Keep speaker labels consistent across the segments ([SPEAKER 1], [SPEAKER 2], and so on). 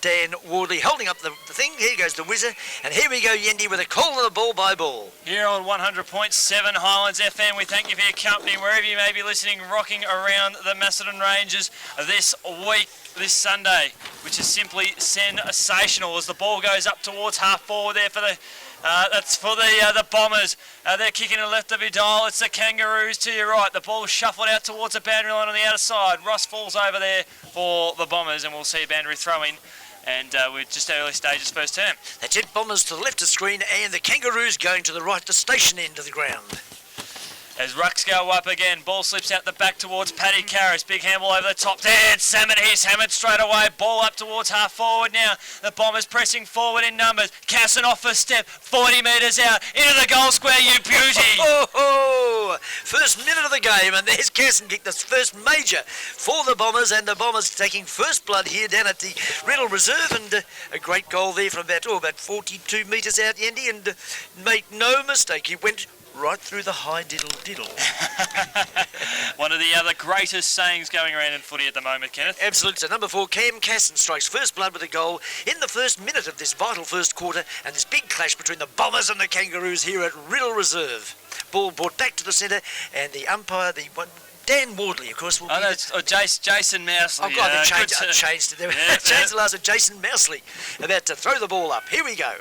[SPEAKER 1] Dan Wardley holding up the thing. Here goes the whizzer. And here we go, Yendi, with a call of the ball by ball.
[SPEAKER 2] Here on 100.7 Highlands FM, we thank you for your company wherever you may be listening, rocking around the Macedon Ranges this week, this Sunday, which is simply sensational as the ball goes up towards half forward there for the that's for the Bombers. They're kicking to the left of Riddell. It's the Kangaroos to your right. The ball shuffled out towards the boundary line on the outer side. Ross falls over there for the Bombers, and we'll see a boundary throw in. And we're just early stages first term.
[SPEAKER 1] The Jet Bombers to the left of screen, and the Kangaroos going to the right, the station end of the ground.
[SPEAKER 2] As rucks go up again, ball slips out the back towards Paddy Karras. Big handball over the top there. It's Salmon. He's hammered straight away. Ball up towards half forward now. The Bombers pressing forward in numbers. Casson off a step, 40 metres out. Into the goal square, you beauty.
[SPEAKER 1] First minute of the game, and there's Casson kicked the first major for the Bombers, and the Bombers taking first blood here down at the Riddell Reserve, and a great goal there from about 42 metres out, Yendi, and make no mistake, he went right through the high diddle.
[SPEAKER 2] One of the other greatest sayings going around in footy at the moment, Kenneth.
[SPEAKER 1] Absolutely. So number 4, Cam Casson strikes first blood with a goal in the first minute of this vital first quarter, and this big clash between the Bombers and the Kangaroos here at Riddell Reserve. Ball brought back to the centre, and the umpire, Dan Wardley, of course, will be...
[SPEAKER 2] Jason Mousley.
[SPEAKER 1] Oh, God, they changed it. Changed the last of Jason Mousley, about to throw the ball up. Here we go.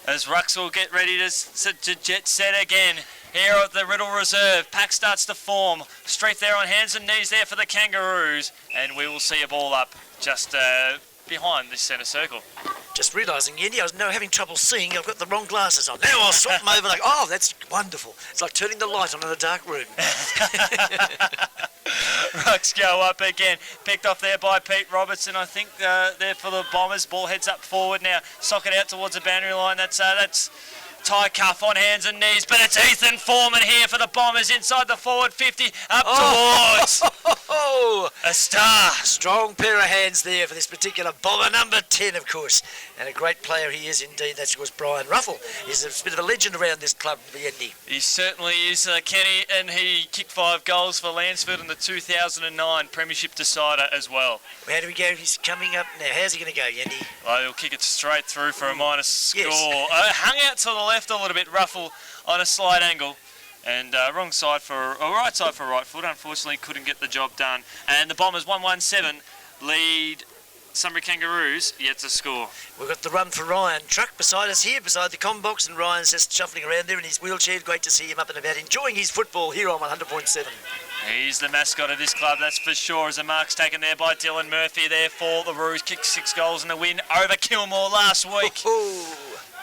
[SPEAKER 2] As Rucks will get ready to jet set again here at the Riddell Reserve. Pack starts to form. Straight there on hands and knees there for the Kangaroos. And we will see a ball up just behind this centre circle.
[SPEAKER 1] Just realising, Yendi, I was having trouble seeing. I've got the wrong glasses on. Now I'll swap them over. Oh, that's wonderful. It's like turning the light on in a dark room.
[SPEAKER 2] Rucks go up again. Picked off there by Pete Robertson, I think, there for the Bombers. Ball heads up forward now. Socket out towards the boundary line. That's Ty Cuff on hands and knees, but it's Ethan Foreman here for the Bombers inside the forward 50, up towards a star.
[SPEAKER 1] Strong pair of hands there for this particular Bomber, number 10, of course. And a great player he is indeed. That's, of course, Brian Ruffle. He's a bit of a legend around this club, Yendi.
[SPEAKER 2] He certainly is, Kenny, and he kicked 5 goals for Lansford in the 2009 Premiership decider as well.
[SPEAKER 1] How do we go? He's coming up now. How's he going to go, Yendi?
[SPEAKER 2] Well, he'll kick it straight through for a minus score.
[SPEAKER 1] Yes.
[SPEAKER 2] Hung out to the left a little bit, Ruffle on a slight angle, and right side for right foot. Unfortunately, couldn't get the job done. And the Bombers 1-1-7 lead Sunbury Kangaroos yet to score.
[SPEAKER 1] We've got the run for Ryan Truck beside us here, beside the comm box, and Ryan's just shuffling around there in his wheelchair. Great to see him up and about, enjoying his football here on 100.7.
[SPEAKER 2] He's the mascot of this club, that's for sure, as a mark's taken there by Dylan Murphy there for the Roos. Kicked 6 goals in the win over Kilmore last week.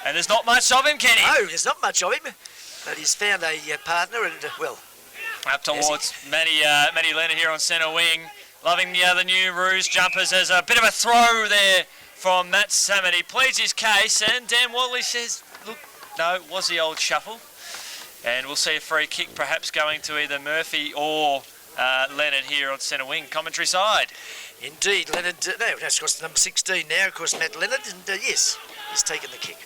[SPEAKER 2] And there's not much of him, Kenny.
[SPEAKER 1] No, there's not much of him. But he's found a partner and, well...
[SPEAKER 2] Up towards Matty Leonard here on centre wing. Loving the new Roos jumpers. There's a bit of a throw there from Matt Salmon. He pleads his case, and Dan Wardley says, look, no, it was the old shuffle. And we'll see a free kick perhaps going to either Murphy or Leonard here on centre wing, commentary side.
[SPEAKER 1] Indeed, Leonard, no, that's course number 16 now, of course, Matt Leonard, and yes, he's taken the kick.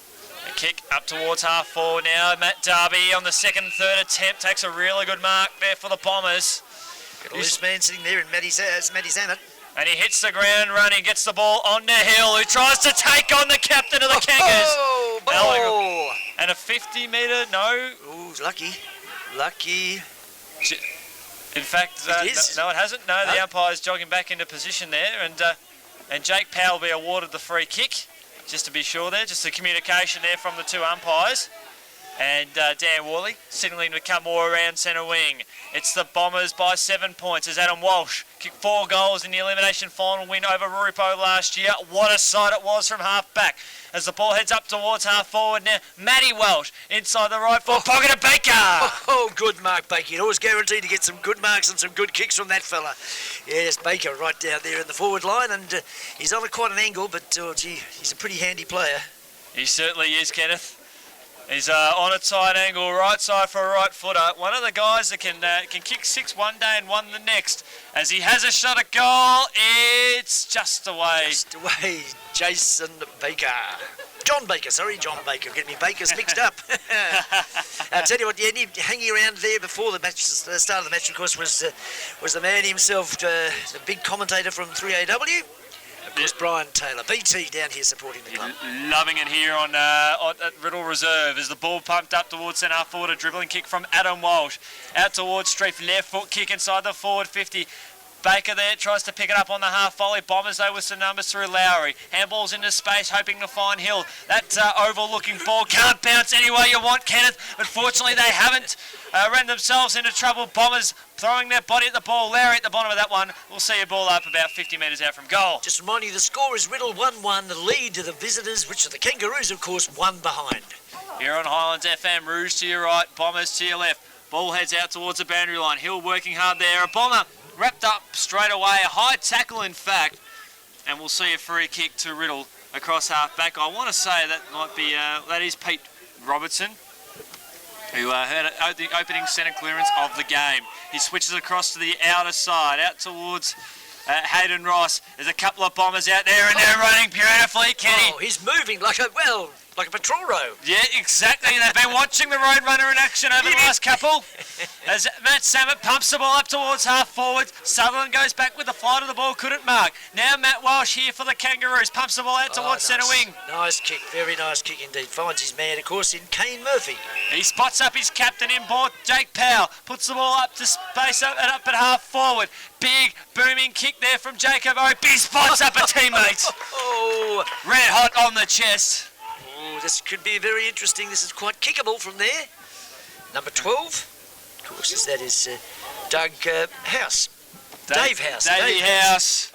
[SPEAKER 2] A kick up towards half forward now. Matt Darby on the second and third attempt takes a really good mark there for the Bombers.
[SPEAKER 1] Got a loose man sitting there in Matty Zammett.
[SPEAKER 2] And he hits the ground running, gets the ball on the hill, who tries to take on the captain of the Kangas.
[SPEAKER 1] Oh!
[SPEAKER 2] And a 50 metre, no.
[SPEAKER 1] Ooh, lucky.
[SPEAKER 2] In fact, no, it hasn't. No, the umpire's jogging back into position there, and Jake Powell will be awarded the free kick. Just to be sure there, just the communication there from the 2 umpires. And Dan Wardley signalling to come more around centre wing. It's the Bombers by 7 points as Adam Walsh kicked 4 goals in the elimination final win over Ruripo last year. What a sight it was from half back. As the ball heads up towards half forward now, Matty Welsh inside the right forward pocket of Baker.
[SPEAKER 1] Oh, good mark, Baker. You're always guaranteed to get some good marks and some good kicks from that fella. Yes, Baker right down there in the forward line, and he's on quite an angle, but he's a pretty handy player.
[SPEAKER 2] He certainly is, Kenneth. He's on a tight angle, right side for a right footer. One of the guys that can kick 6 one day and 1 the next. As he has a shot at goal, it's just away.
[SPEAKER 1] Just away, Jason Baker. John Baker. Get me Bakers mixed up. I'll tell you what, hanging around there before the match, the start of the match, of course, was the man himself, the big commentator from 3AW. course, Brian Taylor, BT down here supporting the club.
[SPEAKER 2] Loving it here on at Riddell Reserve as the ball pumped up towards centre half forward. A dribbling kick from Adam Walsh. Out towards Street, left foot kick inside the forward 50. Baker there tries to pick it up on the half volley. Bombers though with some numbers through Lowry. Handballs into space, hoping to find Hill. That oval looking ball can't bounce any way you want, Kenneth. Unfortunately, they haven't ran themselves into trouble. Bombers throwing their body at the ball. Lowry at the bottom of that one. We'll see a ball up about 50 metres out from goal.
[SPEAKER 1] Just reminding you, the score is Riddell 1-1. The lead to the visitors, which are the Kangaroos, of course, 1 behind.
[SPEAKER 2] Here on Highlands FM, Rouge to your right, Bombers to your left. Ball heads out towards the boundary line. Hill working hard there. A Bomber wrapped up straight away, a high tackle in fact, and we'll see a free kick to Riddell across half back. I want to say that might be, that is Pete Robertson, who had the opening centre clearance of the game. He switches across to the outer side, out towards Hayden Ross. There's a couple of Bombers out there and they're running beautifully, Kenny.
[SPEAKER 1] Oh, he's moving like a patrol row.
[SPEAKER 2] Yeah, exactly. They've been watching the Roadrunner in action over the last couple. As Matt Sammett pumps the ball up towards half forward. Sutherland goes back with the flight of the ball, couldn't mark. Now Matt Walsh here for the Kangaroos. Pumps the ball out towards centre wing.
[SPEAKER 1] Nice kick, very nice kick indeed. Finds his man, of course, in Kane Murphy.
[SPEAKER 2] He spots up his captain in board, Jake Powell. Puts the ball up to space up and up at half forward. Big booming kick there from Jacob Opie. Spots up a teammate.
[SPEAKER 1] Oh,
[SPEAKER 2] red hot on the chest.
[SPEAKER 1] Oh, this could be very interesting. This is quite kickable from there. Number 12, of course, that is Doug House. Dave House.
[SPEAKER 2] Davey House.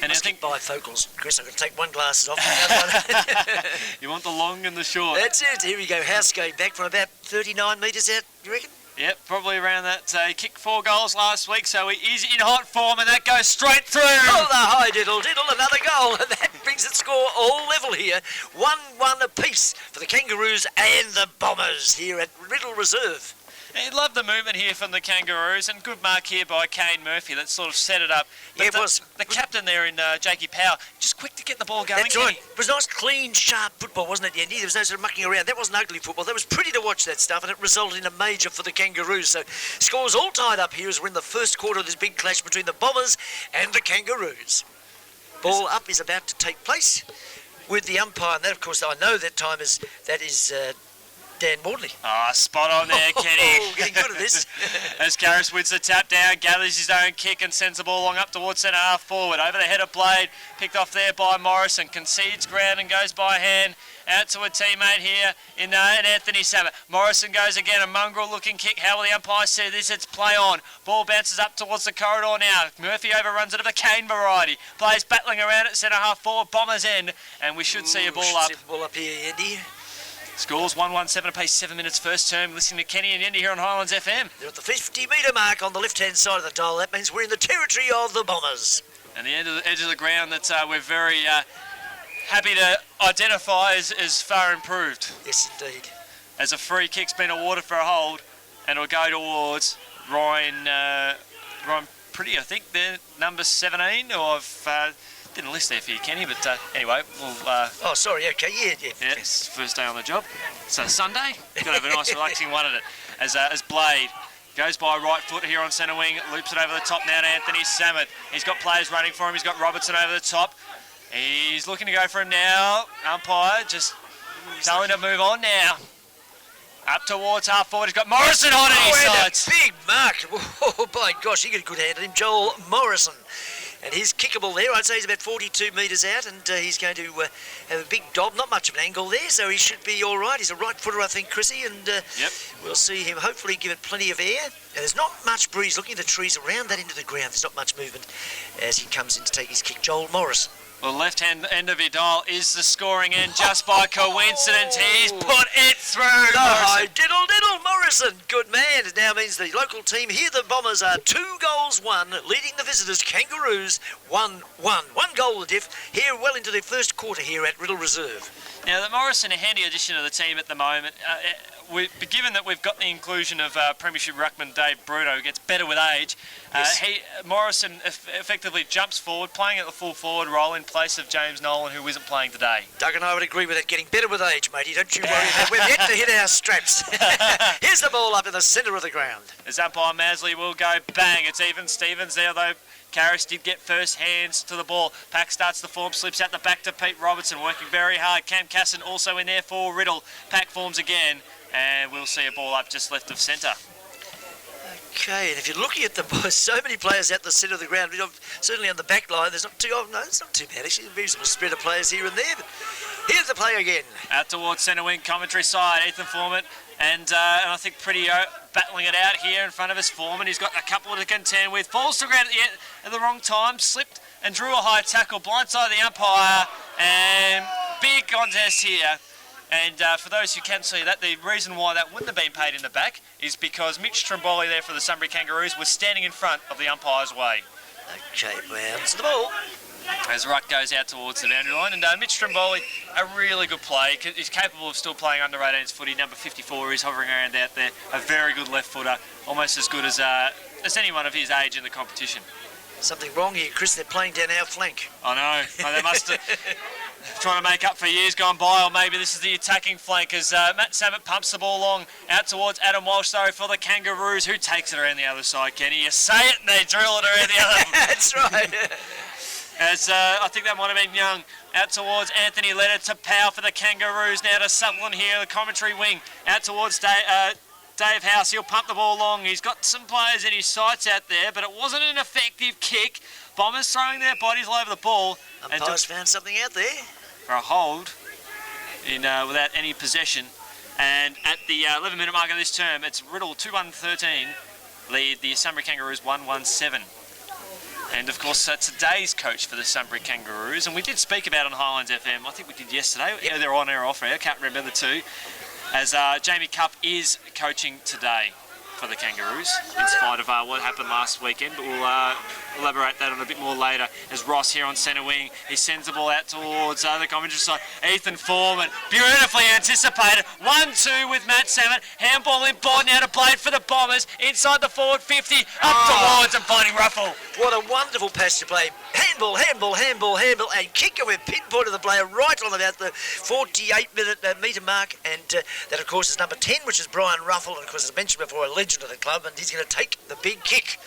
[SPEAKER 1] And I think bifocals. Chris, I'm going to take one glasses off. The other one.
[SPEAKER 2] You want the long and the short.
[SPEAKER 1] That's it. Here we go. House going back from about 39 metres out, you reckon?
[SPEAKER 2] Yep, probably around that. He kicked 4 goals last week, so he is in hot form, and that goes straight through.
[SPEAKER 1] Oh, the high diddle, another goal. And that brings the score all level here. 1-1 apiece for the Kangaroos and the Bombers here at Riddell Reserve.
[SPEAKER 2] He loved the movement here from the Kangaroos, and good mark here by Kane Murphy that sort of set it up. But
[SPEAKER 1] yeah, it was.
[SPEAKER 2] The captain there in Jakey Powell, just quick to get the ball going.
[SPEAKER 1] That's right. It was nice, clean, sharp football, wasn't it, Andy? There was no sort of mucking around. That wasn't ugly football. That was pretty to watch, that stuff, and it resulted in a major for the Kangaroos. So scores all tied up here as we're in the first quarter of this big clash between the Bombers and the Kangaroos. Ball up is about to take place with the umpire, and that, of course, I know that time is Dan Maudley.
[SPEAKER 2] Ah, spot on there, Kenny.
[SPEAKER 1] Oh, getting good at this.
[SPEAKER 2] As Garris wins the tap down, gathers his own kick and sends the ball along up towards centre half forward. Over the head of Blade, picked off there by Morrison. Concedes ground and goes by hand. Out to a teammate here in Anthony Sammett. Morrison goes again, a mongrel looking kick. How will the umpire see this? It's play on. Ball bounces up towards the corridor now. Murphy overruns it of a Kane variety. Plays battling around at centre half forward, Bombers end. And we should see a ball up.
[SPEAKER 1] See a ball up here, Andy.
[SPEAKER 2] Scores 1-1, apace, 7 minutes first term. Listening to Kenny and Andy here on Highlands FM.
[SPEAKER 1] They're at the 50-metre mark on the left-hand side of the dial. That means we're in the territory of the Bombers.
[SPEAKER 2] And the edge of the ground that we're very happy to identify as far improved.
[SPEAKER 1] Yes, indeed.
[SPEAKER 2] As a free kick's been awarded for a hold, and it'll go towards Ryan Pretty, I think, they're number 17, or I've... didn't list there for you, Kenny, but anyway, we'll...
[SPEAKER 1] oh, sorry, okay, yeah.
[SPEAKER 2] Yeah, it's first day on the job. So Sunday, got to have a nice relaxing one at it. As Blade goes by right foot here on centre wing, loops it over the top now to Anthony Sammett. He's got players running for him, he's got Robertson over the top. He's looking to go for him now. Umpire just telling him to move on now. Up towards half forward, he's got Morrison on it, his sides.
[SPEAKER 1] Big mark. Oh, by gosh, he got a good hand at him, Joel Morrison. And he's kickable there. I'd say he's about 42 metres out, and he's going to have a big dob. Not much of an angle there, so he should be all right. He's a right footer, I think, Chrissy, and we'll see him hopefully give it plenty of air. And there's not much breeze. Looking at the trees around that into the ground, there's not much movement as he comes in to take his kick. Joel Morrison.
[SPEAKER 2] Well, left-hand end of your dial is the scoring end. Just by coincidence, he's put it through.
[SPEAKER 1] Oh, diddle, Morrison. Good man. It now means the local team here, the Bombers, are 2-1, leading the visitors, Kangaroos, 1-1. 1 goal the diff here well into the first quarter here at Riddell Reserve.
[SPEAKER 2] Now, the Morrison, a handy addition to the team at the moment. given that we've got the inclusion of Premiership ruckman Dave Bruto, who gets better with age,
[SPEAKER 1] Yes.
[SPEAKER 2] Morrison effectively jumps forward, playing at the full forward role in place of James Nolan, who isn't playing today.
[SPEAKER 1] Doug and I would agree with that. Getting better with age, matey. Don't you worry. We've yet to hit our straps. Here's the ball up in the centre of the ground.
[SPEAKER 2] As umpire Masley will go bang. It's even Stevens there, though. Karras did get first hands to the ball. Pack starts the form, slips out the back to Pete Robertson, working very hard. Cam Casson also in there for Riddell. Pack forms again, and we'll see a ball up just left of centre.
[SPEAKER 1] Okay, and if you're looking at the boys, so many players out the centre of the ground. Certainly on the back line, there's not too. Oh, no, it's not too bad actually. A reasonable spread of players here and there. But here's the play again.
[SPEAKER 2] Out towards centre wing, commentary side. Ethan Foreman, and I think pretty battling it out here in front of us. Foreman, he's got a couple to contend with. Falls to the ground at the wrong time, slipped and drew a high tackle, blindside the umpire, and big contest here. And for those who can see that, the reason why that wouldn't have been paid in the back is because Mitch Trimboli there for the Sunbury Kangaroos was standing in front of the umpire's way.
[SPEAKER 1] Okay, bounce the ball.
[SPEAKER 2] As Ruck goes out towards the boundary line, and Mitch Trimboli, a really good play. He's capable of still playing under 18s footy. Number 54 is hovering around out there. A very good left footer, almost as good as anyone of his age in the competition.
[SPEAKER 1] Something wrong here, Chris. They're playing down our flank.
[SPEAKER 2] I know. They must have trying to make up for years gone by, or maybe this is the attacking flank as Matt Sammett pumps the ball along out towards Adam Walsh, though, for the Kangaroos, who takes it around the other side, Kenny. You say it and they drill it around the other.
[SPEAKER 1] That's right.
[SPEAKER 2] As I think that might have been Young. Out towards Anthony Leonard to Powell for the Kangaroos. Now to Sutherland here, the commentary wing. Out towards Dave House. He'll pump the ball along. He's got some players in his sights out there, but it wasn't an effective kick. Bombers throwing their bodies all over the ball.
[SPEAKER 1] Umpire's found something out there.
[SPEAKER 2] For a hold in without any possession. And at the 11-minute mark of this term, it's Riddell 2-1-13. Lead the Sunbury Kangaroos 1-1-7. And of course, today's coach for the Sunbury Kangaroos, and we did speak about it on Highlands FM, I think we did yesterday, either they're on air or off air, I can't remember the two, as Jamie Cupp is coaching today for the Kangaroos, in spite of what happened last weekend, but we'll elaborate that on a bit more later. As Ross here on centre wing, he sends the ball out towards the commentary side. Ethan Foreman, beautifully anticipated. 1-2 with Matt Sammett. Handball in board now to Blade for the Bombers. Inside the forward 50, up towards and finding Ruffle.
[SPEAKER 1] What a wonderful pass to play. Handball, and kick, and we've pinpointed the player right on about the 48-minute metre mark, and that, of course, is number 10, which is Brian Ruffle, and, of course, as mentioned before, a legend of the club, and he's going to take the big kick.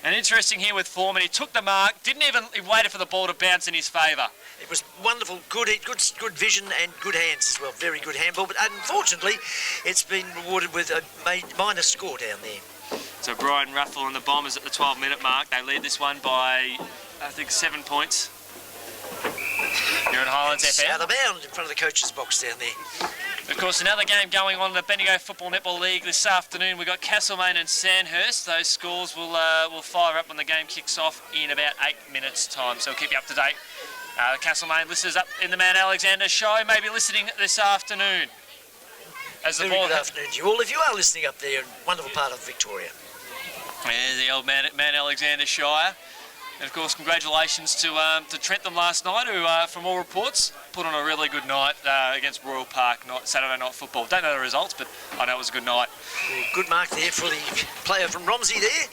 [SPEAKER 2] And interesting here with Foreman, he took the mark, he waited for the ball to bounce in his favour.
[SPEAKER 1] It was wonderful, good vision and good hands as well. Very good handball, but unfortunately, it's been rewarded with a minor score down there.
[SPEAKER 2] So Brian Ruffle and the Bombers at the 12-minute mark. They lead this one by, I think, 7 points. You're in Highlands FM.
[SPEAKER 1] Out of bound in front of the coach's box down there.
[SPEAKER 2] Of course, another game going on in the Bendigo Football Netball League this afternoon. We've got Castlemaine and Sandhurst. Those scores will fire up when the game kicks off in about 8 minutes' time, so we'll keep you up to date. Castlemaine listeners up in the Mount Alexander show may be listening this afternoon.
[SPEAKER 1] Very good afternoon to you all. If you are listening up there, a wonderful part of Victoria.
[SPEAKER 2] Yeah, the old Mount Alexander Shire. And of course, congratulations to Trentham last night, who, from all reports, put on a really good night against Royal Park Saturday night football. Don't know the results, but I know it was a good night.
[SPEAKER 1] Well, good mark there for the player from Romsey there.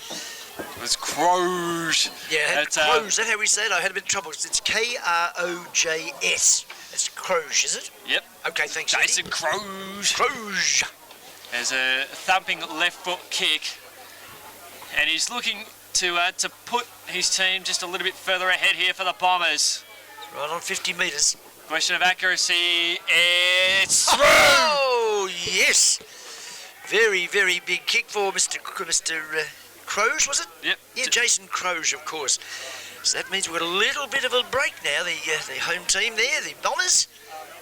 [SPEAKER 2] It was Croge.
[SPEAKER 1] Yeah, Croge. Is that how we say it? I had a bit of trouble. It's K-R-O-J-S. It's Croge, is it?
[SPEAKER 2] Yep.
[SPEAKER 1] Okay, thanks,
[SPEAKER 2] Jason Croge.
[SPEAKER 1] Croge.
[SPEAKER 2] There's a thumping left foot kick, and he's looking to put his team just a little bit further ahead here for the Bombers.
[SPEAKER 1] Right on 50 metres.
[SPEAKER 2] Question of accuracy, it's through!
[SPEAKER 1] Oh, yes. Very, very big kick for Mr. Croge, was it?
[SPEAKER 2] Yep.
[SPEAKER 1] Yeah, Jason Croge, of course. So that means we've got a little bit of a break now. The home team there, the Bombers.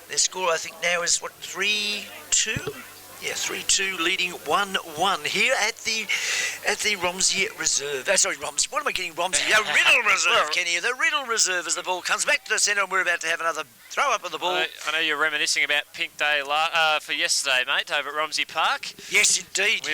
[SPEAKER 1] Their score, I think, now is, what, 3-2? Yeah, 3-2, leading 1-1 here at the Romsey Reserve. Sorry, Romsey. What am I getting? Romsey. Riddell Reserve, Kenny. The Riddell Reserve as the ball comes back to the centre, and we're about to have another throw up of the ball.
[SPEAKER 2] I know you're reminiscing about Pink Day for yesterday, mate, over at Romsey Park.
[SPEAKER 1] Yes, indeed.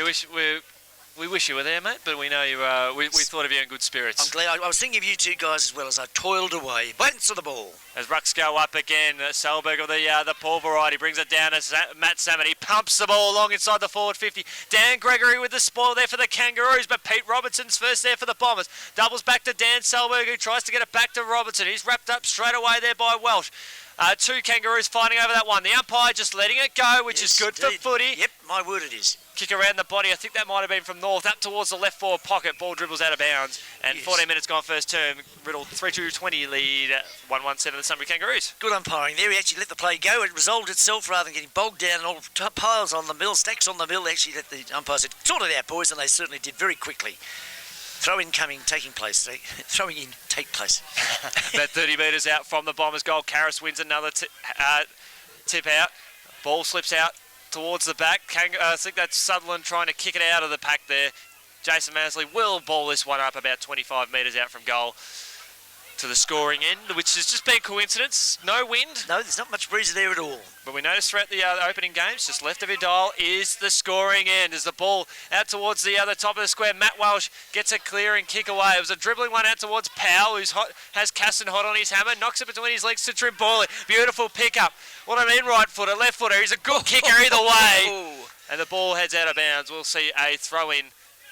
[SPEAKER 2] We We wish you were there, mate, but we know you. We thought of you in good spirits.
[SPEAKER 1] I'm glad. I was thinking of you two guys as well as I toiled away. Bounce of the ball.
[SPEAKER 2] As rucks go up again, Selberg of the Paul variety brings it down as Matt Salmon. He pumps the ball along inside the forward 50. Dan Gregory with the spoil there for the Kangaroos, but Pete Robertson's first there for the Bombers. Doubles back to Dan Selberg, who tries to get it back to Robertson. He's wrapped up straight away there by Welsh. Two Kangaroos fighting over that one. The umpire just letting it go, which is good for footy.
[SPEAKER 1] Yep, my word it is.
[SPEAKER 2] Kick around the body. I think that might have been from North up towards the left forward pocket. Ball dribbles out of bounds. And 14 minutes gone first term. Riddell 3-2-20 lead. 1-1-7 the Sunbury Kangaroos.
[SPEAKER 1] Good umpiring there. He actually let the play go. It resolved itself rather than getting bogged down and all piles on the mill, stacks on the mill. Actually, let the umpire said, sort it out, boys, and they certainly did very quickly. Throw-in taking place. Throwing in, take place.
[SPEAKER 2] About 30 metres out from the Bombers' goal. Karras wins another tip out. Ball slips out towards the back. I think that's Sutherland trying to kick it out of the pack there. Jason Mansley will ball this one up about 25 metres out from goal to the scoring end, which has just been coincidence. No wind.
[SPEAKER 1] No, there's not much breeze there at all.
[SPEAKER 2] But we noticed throughout the opening games, just left of your dial is the scoring end. As the ball out towards the other top of the square, Matt Welsh gets a clear and kick away. It was a dribbling one out towards Powell, who's has Casson hot on his hammer, knocks it between his legs to Trimborley. Beautiful pickup. What I mean, right footer, left footer. He's a good kicker either way. And the ball heads out of bounds. We'll see a throw-in.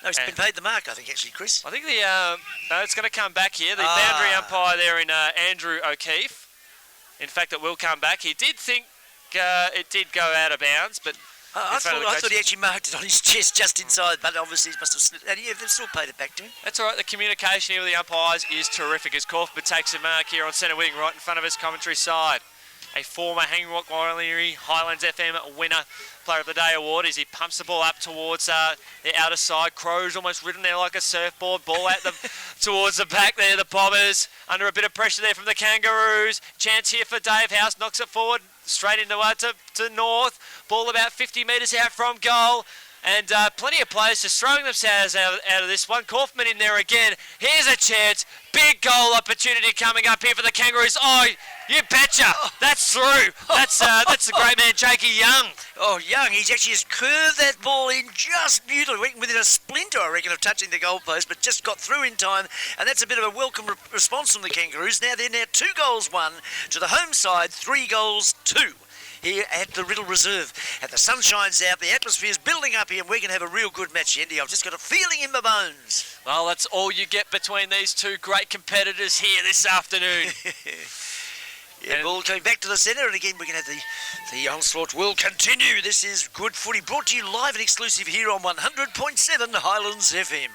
[SPEAKER 1] No, he's been paid the mark, I think, actually, Chris.
[SPEAKER 2] I think no, it's going to come back here. The boundary umpire there in Andrew O'Keefe. In fact, it will come back. He did think it did go out of bounds, but
[SPEAKER 1] I thought he actually marked it on his chest just inside, but obviously he must have slipped. And they've still paid it back to him.
[SPEAKER 2] That's all right. The communication here with the umpires is terrific as Kaufman takes a mark here on centre wing right in front of his commentary side. A former Hanging Rock Warrior Highlands FM winner, Player of the Day award, as he pumps the ball up towards the outer side. Crow's almost ridden there like a surfboard. Ball out towards the back there. The Bombers under a bit of pressure there from the Kangaroos. Chance here for Dave House. Knocks it forward straight into to North. Ball about 50 metres out from goal. And plenty of players just throwing themselves out of this one. Kaufman in there again. Here's a chance. Big goal opportunity coming up here for the Kangaroos. Oh, you betcha. That's through. That's the great man, Jakey Young.
[SPEAKER 1] Oh, Young. He's actually just curved that ball in just beautifully. Went within a splinter, I reckon, of touching the goalpost, but just got through in time. And that's a bit of a welcome response from the Kangaroos. Now they're 2 goals 1 to the home side, 3 goals 2. Here at the Riddell Reserve. And the sun shines out, the atmosphere's building up here, and we're going to have a real good match, Andy. I've just got a feeling in my bones.
[SPEAKER 2] Well, that's all you get between these two great competitors here this afternoon.
[SPEAKER 1] Ball coming back to the centre, and again we're going to have the onslaught will continue. This is Good Footy, brought to you live and exclusive here on 100.7 Highlands FM.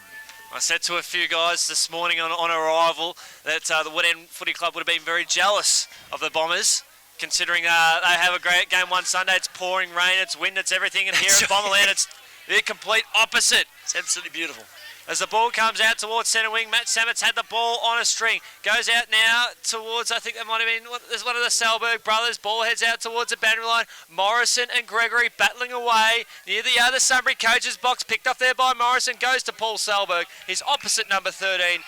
[SPEAKER 2] I said to a few guys this morning on arrival that the Wood End Footy Club would have been very jealous of the Bombers, considering they have a great game one Sunday. It's pouring rain, it's wind, it's everything, and here at Bomberland it's the complete opposite.
[SPEAKER 1] It's absolutely beautiful.
[SPEAKER 2] As the ball comes out towards centre wing, Matt Sammett's had the ball on a string. Goes out now towards, I think that might have been, there's one of the Selberg brothers. Ball heads out towards the boundary line. Morrison and Gregory battling away near the other Sunbury coach's box. Picked up there by Morrison. Goes to Paul Selberg. His opposite number 13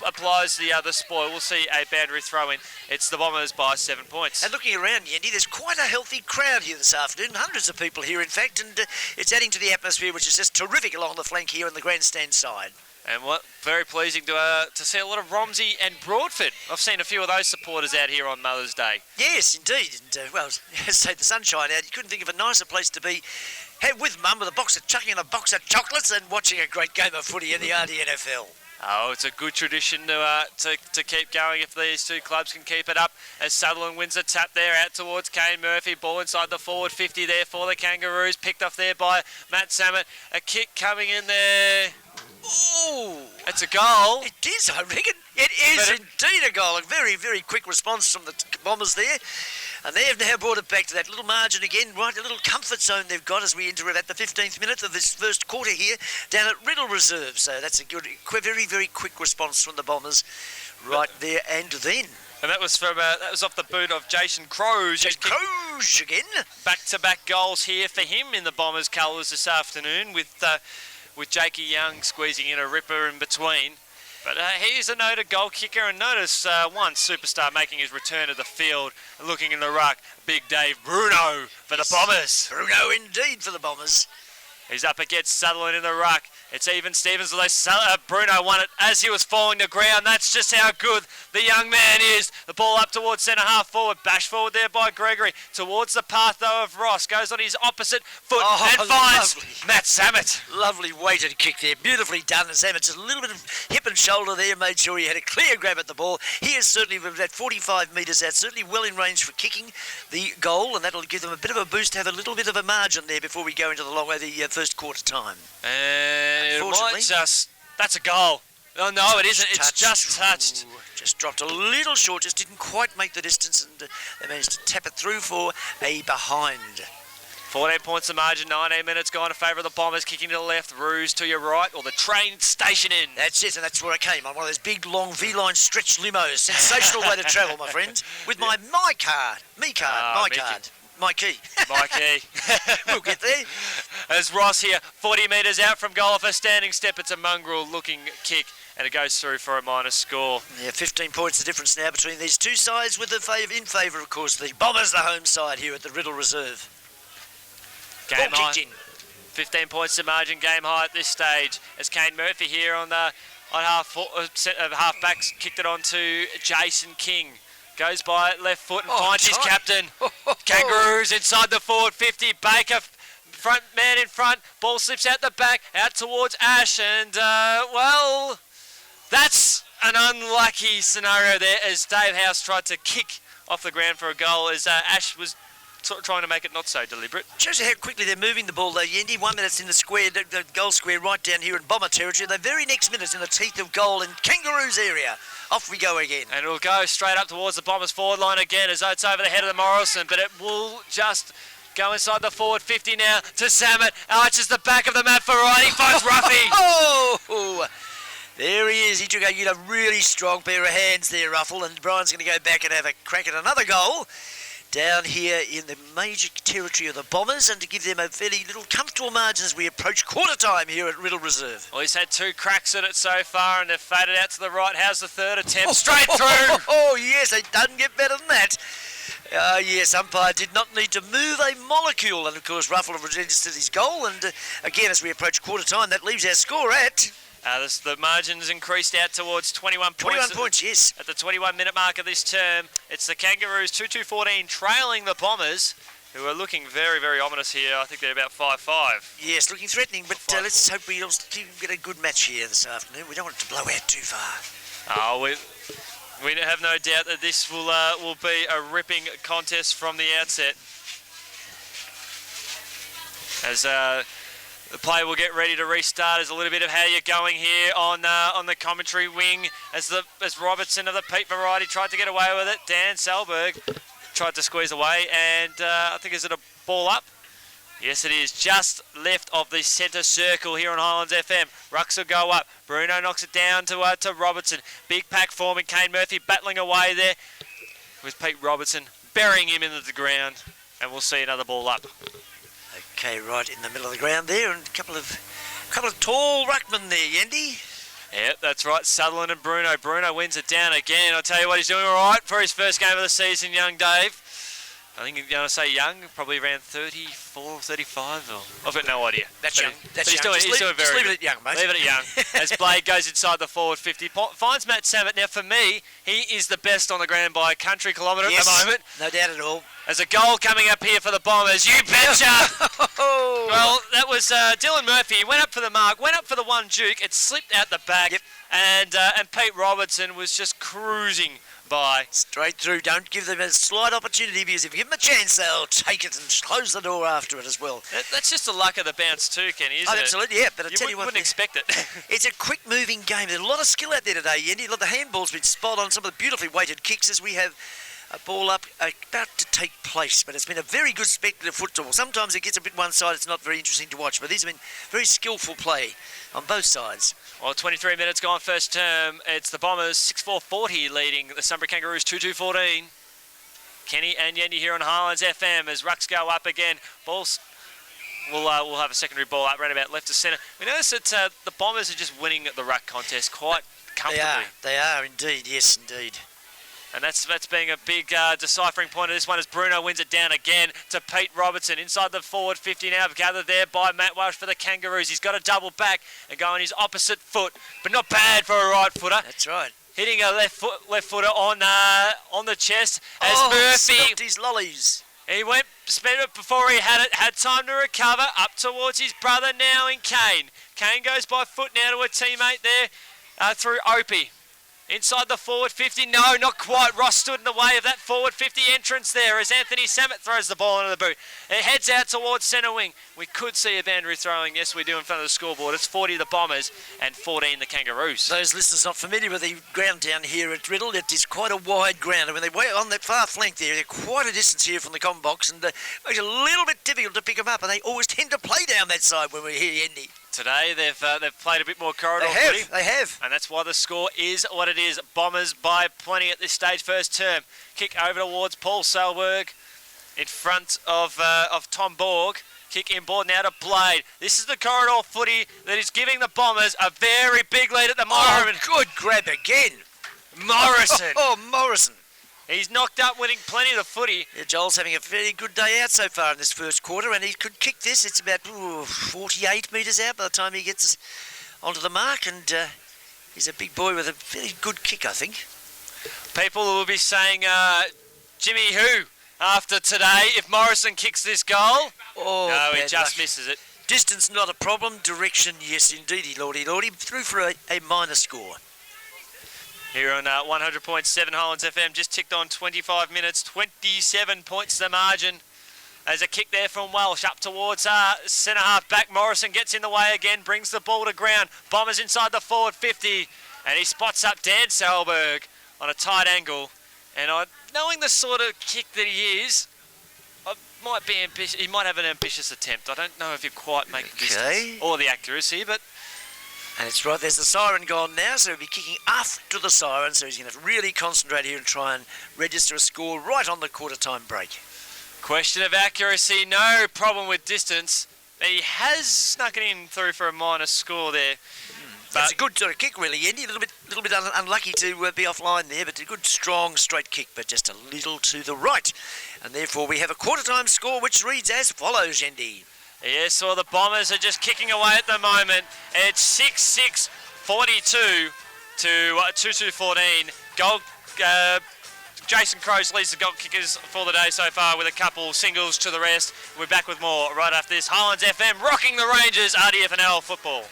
[SPEAKER 2] applies the other spoil. We'll see a boundary throw-in. It's the Bombers by 7 points.
[SPEAKER 1] And looking around, Yendi, there's quite a healthy crowd here this afternoon. Hundreds of people here, in fact, and it's adding to the atmosphere, which is just terrific along the flank here on the grandstand side.
[SPEAKER 2] And what very pleasing to see a lot of Romsey and Broadford. I've seen a few of those supporters out here on Mother's Day.
[SPEAKER 1] Yes, indeed. And, well, as say the sunshine out, you couldn't think of a nicer place to be. With Mum with chucking in a box of chocolates and watching a great game of footy in the RDNFL.
[SPEAKER 2] Oh, it's a good tradition to keep going if these two clubs can keep it up. As Sutherland wins a tap there out towards Kane Murphy. Ball inside the forward 50 there for the Kangaroos. Picked off there by Matt Sammett. A kick coming in there.
[SPEAKER 1] Ooh!
[SPEAKER 2] It's a goal.
[SPEAKER 1] It is, I reckon. It is indeed a goal. A very, very quick response from the Bombers there. And they've now brought it back to that little margin again, right, a little comfort zone they've got as we enter it at the 15th minute of this first quarter here down at Riddell Reserve. So that's a good, very, very quick response from the Bombers right there and then.
[SPEAKER 2] And that was off the boot of Jason Crows.
[SPEAKER 1] Jason Crows again.
[SPEAKER 2] Back-to-back goals here for him in the Bombers' colours this afternoon with Jakey Young squeezing in a ripper in between. But here's a noted goal kicker, and notice one superstar making his return to the field, looking in the ruck, Big Dave Bruno for the Bombers.
[SPEAKER 1] Bruno indeed for the Bombers.
[SPEAKER 2] He's up against Sutherland in the ruck. It's even Stevens, although Bruno won it as he was falling to ground. That's just how good the young man is. The ball up towards centre half forward. Bash forward there by Gregory. Towards the path, though, of Ross. Goes on his opposite foot and finds Matt Samet.
[SPEAKER 1] Lovely weighted kick there. Beautifully done. And Samet just a little bit of hip and shoulder there. Made sure he had a clear grab at the ball. He is certainly, with that 45 metres out, certainly well in range for kicking the goal. And that'll give them a bit of a boost, have a little bit of a margin there before we go into the first quarter time.
[SPEAKER 2] And it might just... That's a goal. Oh, no, it isn't. It's just touched.
[SPEAKER 1] Ooh, just dropped a little short. Just didn't quite make the distance. And they managed to tap it through for a behind.
[SPEAKER 2] 14 points the margin. 19 minutes gone in favour of the Bombers. Kicking to the left. Ruse to your right. Or the train station in.
[SPEAKER 1] That's it. And that's where I came. On one of those big, long V-line stretch limos. Sensational way to travel, my friends. With my card. My card. My key.
[SPEAKER 2] My key.
[SPEAKER 1] We'll get there.
[SPEAKER 2] As Ross here, 40 metres out from goal off a standing step. It's a mongrel-looking kick, and it goes through for a minus score.
[SPEAKER 1] Yeah, 15 points the difference now between these two sides, with in favour, of course, the Bombers, the home side here at the Riddell Reserve.
[SPEAKER 2] Game
[SPEAKER 1] ball
[SPEAKER 2] high.
[SPEAKER 1] kicked in.
[SPEAKER 2] 15 points to margin, game high at this stage. As Kane Murphy here on half backs kicked it on to Jason King. Goes by left foot and finds his captain. Kangaroos inside the forward 50. Baker, front man in front. Ball slips out the back, out towards Ash. And, well, that's an unlucky scenario there as Dave House tried to kick off the ground for a goal as Ash was sort of trying to make it not so deliberate.
[SPEAKER 1] Shows you how quickly they're moving the ball though, Yendi. 1 minute's in the square, the goal square right down here in Bomber territory. The very next minute's in the teeth of goal in Kangaroos area. Off we go again.
[SPEAKER 2] And it'll go straight up towards the Bombers forward line again as though it's over the head of the Morrison, but it will just go inside the forward 50 now to Samet. Arches the back of the mat for right. He finds Ruffy.
[SPEAKER 1] Oh! There he is. He took a really strong pair of hands there, Ruffle, and Brian's going to go back and have a crack at another goal down here in the major territory of the Bombers, and to give them a fairly little comfortable margin as we approach quarter time here at Riddell Reserve.
[SPEAKER 2] Well, he's had 2 cracks at it so far, and they've faded out to the right. How's the third attempt? Straight through!
[SPEAKER 1] Oh, yes, it doesn't get better than that. Yes, umpire did not need to move a molecule, and of course Ruffle registered his goal, and again, as we approach quarter time, that leaves our score at...
[SPEAKER 2] the margin's increased out towards 21 points.
[SPEAKER 1] 21 points, yes.
[SPEAKER 2] At the 21-minute mark of this term, it's the Kangaroos 2-2-14 trailing the Bombers, who are looking very, very ominous here. I think they're about 5-5.
[SPEAKER 1] Yes, looking threatening, but let's hope we get a good match here this afternoon. We don't want it to blow out too far.
[SPEAKER 2] Oh, we have no doubt that this will be a ripping contest from the outset. As the play will get ready to restart. There's a little bit of how you're going here on the commentary wing as Robertson of the Pete variety tried to get away with it. Dan Selberg tried to squeeze away, and I think is it a ball up? Yes, it is. Just left of the centre circle here on Highlands FM. Rucks will go up. Bruno knocks it down to Robertson. Big pack forming. Kane Murphy battling away there with Pete Robertson burying him into the ground, and we'll see another ball up.
[SPEAKER 1] Okay, right in the middle of the ground there, and a couple of tall ruckmen there, Yendi.
[SPEAKER 2] Yep, that's right. Sutherland and Bruno. Bruno wins it down again. I'll tell you what, he's doing all right for his first game of the season, young Dave. I think you're going to say young, probably around 34, 35. I've got no idea.
[SPEAKER 1] That's young.
[SPEAKER 2] He's doing very
[SPEAKER 1] just leave
[SPEAKER 2] good.
[SPEAKER 1] it at young, mate.
[SPEAKER 2] Leave it at young. As Blade goes inside the forward 50, finds Matt Samet. Now, for me, he is the best on the ground by a country kilometre at the moment.
[SPEAKER 1] No doubt at all.
[SPEAKER 2] There's a goal coming up here for the Bombers. You betcha! Well, that was Dylan Murphy. He went up for the mark, went up for the one Duke. It slipped out the back. Yep. And Pete Robertson was just cruising by.
[SPEAKER 1] Straight through. Don't give them a slight opportunity, because if you give them a chance, they'll take it and close the door after it as well.
[SPEAKER 2] That's just the luck of the bounce too, Kenny, isn't it?
[SPEAKER 1] Absolutely, yeah. But I tell you what,
[SPEAKER 2] wouldn't expect it.
[SPEAKER 1] It's a quick-moving game. There's a lot of skill out there today, Yendi. The handball's been spot on. Some of the beautifully weighted kicks as we have a ball up about to take place, but it's been a very good spectacle football. Sometimes it gets a bit one-sided. It's not very interesting to watch, but these have been very skillful play on both sides.
[SPEAKER 2] Well, 23 minutes gone first term. It's the Bombers 6-4-40 leading the Sunbury Kangaroos 2-2-14. Kenny and Yendi here on Highlands FM as rucks go up again. Balls. We'll have a secondary ball up, round about left to centre. We notice that the Bombers are just winning the ruck contest quite comfortably.
[SPEAKER 1] They are indeed, yes, indeed.
[SPEAKER 2] And that's being a big deciphering point of this one as Bruno wins it down again to Pete Robertson. Inside the forward 50 now, gathered there by Matt Welsh for the Kangaroos. He's got a double back and go on his opposite foot, but not bad for a right footer.
[SPEAKER 1] That's right.
[SPEAKER 2] Hitting a left footer on the chest as Murphy
[SPEAKER 1] stopped his lollies.
[SPEAKER 2] He went, spent it before he had it, had time to recover, up towards his brother now in Kane. Kane goes by foot now to a teammate there through Opie. Inside the forward 50, no, not quite. Ross stood in the way of that forward 50 entrance there as Anthony Samet throws the ball into the boot. It heads out towards centre wing. We could see a boundary throwing. Yes, we do in front of the scoreboard. It's 40 the Bombers and 14 the Kangaroos.
[SPEAKER 1] Those listeners not familiar with the ground down here at Riddell, it is quite a wide ground. And when they're on that far flank there, they're quite a distance here from the comm box, and it's a little bit difficult to pick them up, and they always tend to play down that side when we're here, Andy.
[SPEAKER 2] Today they've played a bit more corridor
[SPEAKER 1] footy. They have.
[SPEAKER 2] And that's why the score is what it is. Bombers by plenty at this stage, first term. Kick over towards Paul Selberg in front of Tom Borg. Kick inboard now to Blade. This is the corridor footy that is giving the Bombers a very big lead at the moment.
[SPEAKER 1] Oh, good grab again.
[SPEAKER 2] Morrison.
[SPEAKER 1] Morrison.
[SPEAKER 2] He's knocked up winning plenty of the footy.
[SPEAKER 1] Yeah, Joel's having a very good day out so far in this first quarter, and he could kick this. It's about 48 metres out by the time he gets onto the mark, and he's a big boy with a very good kick, I think.
[SPEAKER 2] People will be saying, Jimmy who, after today, if Morrison kicks this goal?
[SPEAKER 1] Oh,
[SPEAKER 2] no, he just misses it.
[SPEAKER 1] Distance not a problem, direction, yes indeedy, lordy. Through for a minor score.
[SPEAKER 2] Here on 100.7 Highlands FM, just ticked on 25 minutes, 27 points the margin. As a kick there from Welsh up towards centre half back. Morrison gets in the way again, brings the ball to ground. Bombers inside the forward 50, and he spots up Dan Selberg on a tight angle. And knowing the sort of kick that he is, might be ambitious. He might have an ambitious attempt. I don't know if you quite make the distance or the accuracy, but.
[SPEAKER 1] And it's right, there's the siren gone now, so he'll be kicking after the siren, so he's going to really concentrate here and try and register a score right on the quarter-time break.
[SPEAKER 2] Question of accuracy, no problem with distance. He has snuck it in through for a minor score there.
[SPEAKER 1] That's a good sort of kick, really, Andy. A little bit unlucky to be offline there, but a good, strong, straight kick, but just a little to the right. And therefore, we have a quarter-time score, which reads as follows, Andy.
[SPEAKER 2] Yes, well, the Bombers are just kicking away at the moment. It's 6-6-42 to 2-2-14. Jason Crows leads the goal kickers for the day so far with a couple singles to the rest. We're back with more right after this. Highlands FM rocking the Rangers, RDFNL football.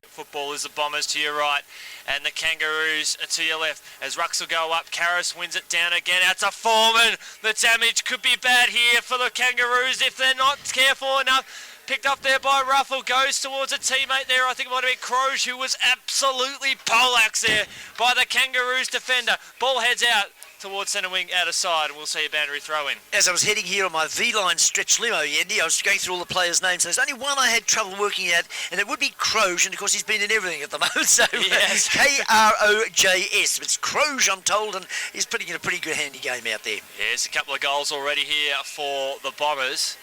[SPEAKER 2] Football is the Bombers to your right and the Kangaroos to your left. As Rucks will go up, Karras wins it down again out to Foreman. The damage could be bad here for the Kangaroos if they're not careful enough. Picked up there by Ruffle, goes towards a teammate there. I think it might have been Croge, who was absolutely poleaxed there by the Kangaroos defender. Ball heads out towards centre wing out of side, and we'll see a boundary throw in.
[SPEAKER 1] As I was heading here on my V-line stretch limo, Andy, I was going through all the players' names, and there's only one I had trouble working out, and it would be Croge, and of course he's been in everything at the moment, so
[SPEAKER 2] yes.
[SPEAKER 1] K-R-O-J-S. It's Croge, I'm told, and he's putting in a pretty good handy game out there.
[SPEAKER 2] Yes, a couple of goals already here for the Bombers.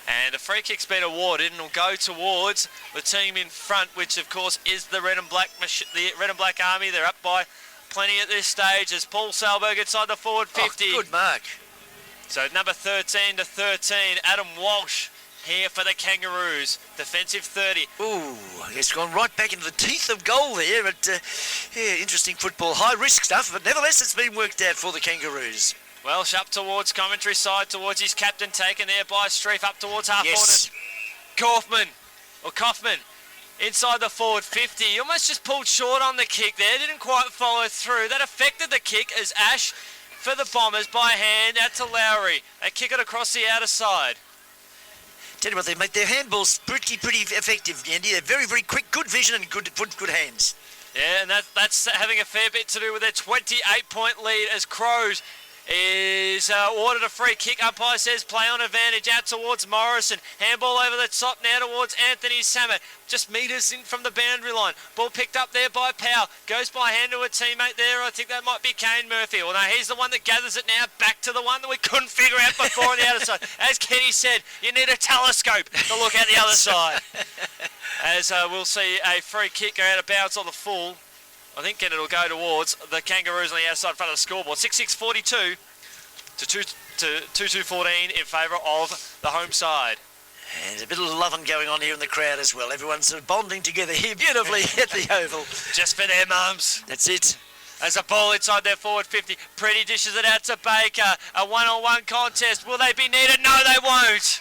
[SPEAKER 2] And a free kick's been awarded and will go towards the team in front, which of course is the Red and Black Army. They're up by plenty at this stage as Paul Selberg inside the forward 50.
[SPEAKER 1] Oh, good mark.
[SPEAKER 2] So number 13 to 13, Adam Walsh here for the Kangaroos. Defensive 30.
[SPEAKER 1] Ooh, it's gone right back into the teeth of goal there. But interesting football, high risk stuff, but nevertheless it's been worked out for the Kangaroos.
[SPEAKER 2] Welsh up towards commentary side, towards his captain, taken there by Streif up towards half forward. Kaufman, inside the forward 50. He almost just pulled short on the kick there, didn't quite follow through. That affected the kick as Ash for the Bombers by hand out to Lowry. They kick it across the outer side.
[SPEAKER 1] Tell you what, they make their handballs pretty effective, Andy. They're very, very quick, good vision and good hands.
[SPEAKER 2] Yeah, and that's having a fair bit to do with their 28-point lead as Crows is awarded a free kick. Umpire says play on advantage out towards Morrison. Handball over the top now towards Anthony Samet. Just metres in from the boundary line. Ball picked up there by Powell. Goes by hand to a teammate there. I think that might be Kane Murphy. Well, no, he's the one that gathers it now back to the one that we couldn't figure out before on the other side. As Kenny said, you need a telescope to look at the other side. As we'll see a free kick go out of bounds on the full I think it'll go towards the Kangaroos on the outside front of the scoreboard. 6-6-42 to 2-2-14 in favour of the home side.
[SPEAKER 1] And there's a bit of loving going on here in the crowd as well. Everyone's sort of bonding together here beautifully at the Oval.
[SPEAKER 2] Just for their mums.
[SPEAKER 1] That's it.
[SPEAKER 2] As a ball inside their forward 50. Pretty dishes it out to Baker. A one-on-one contest. Will they be needed? No, they won't.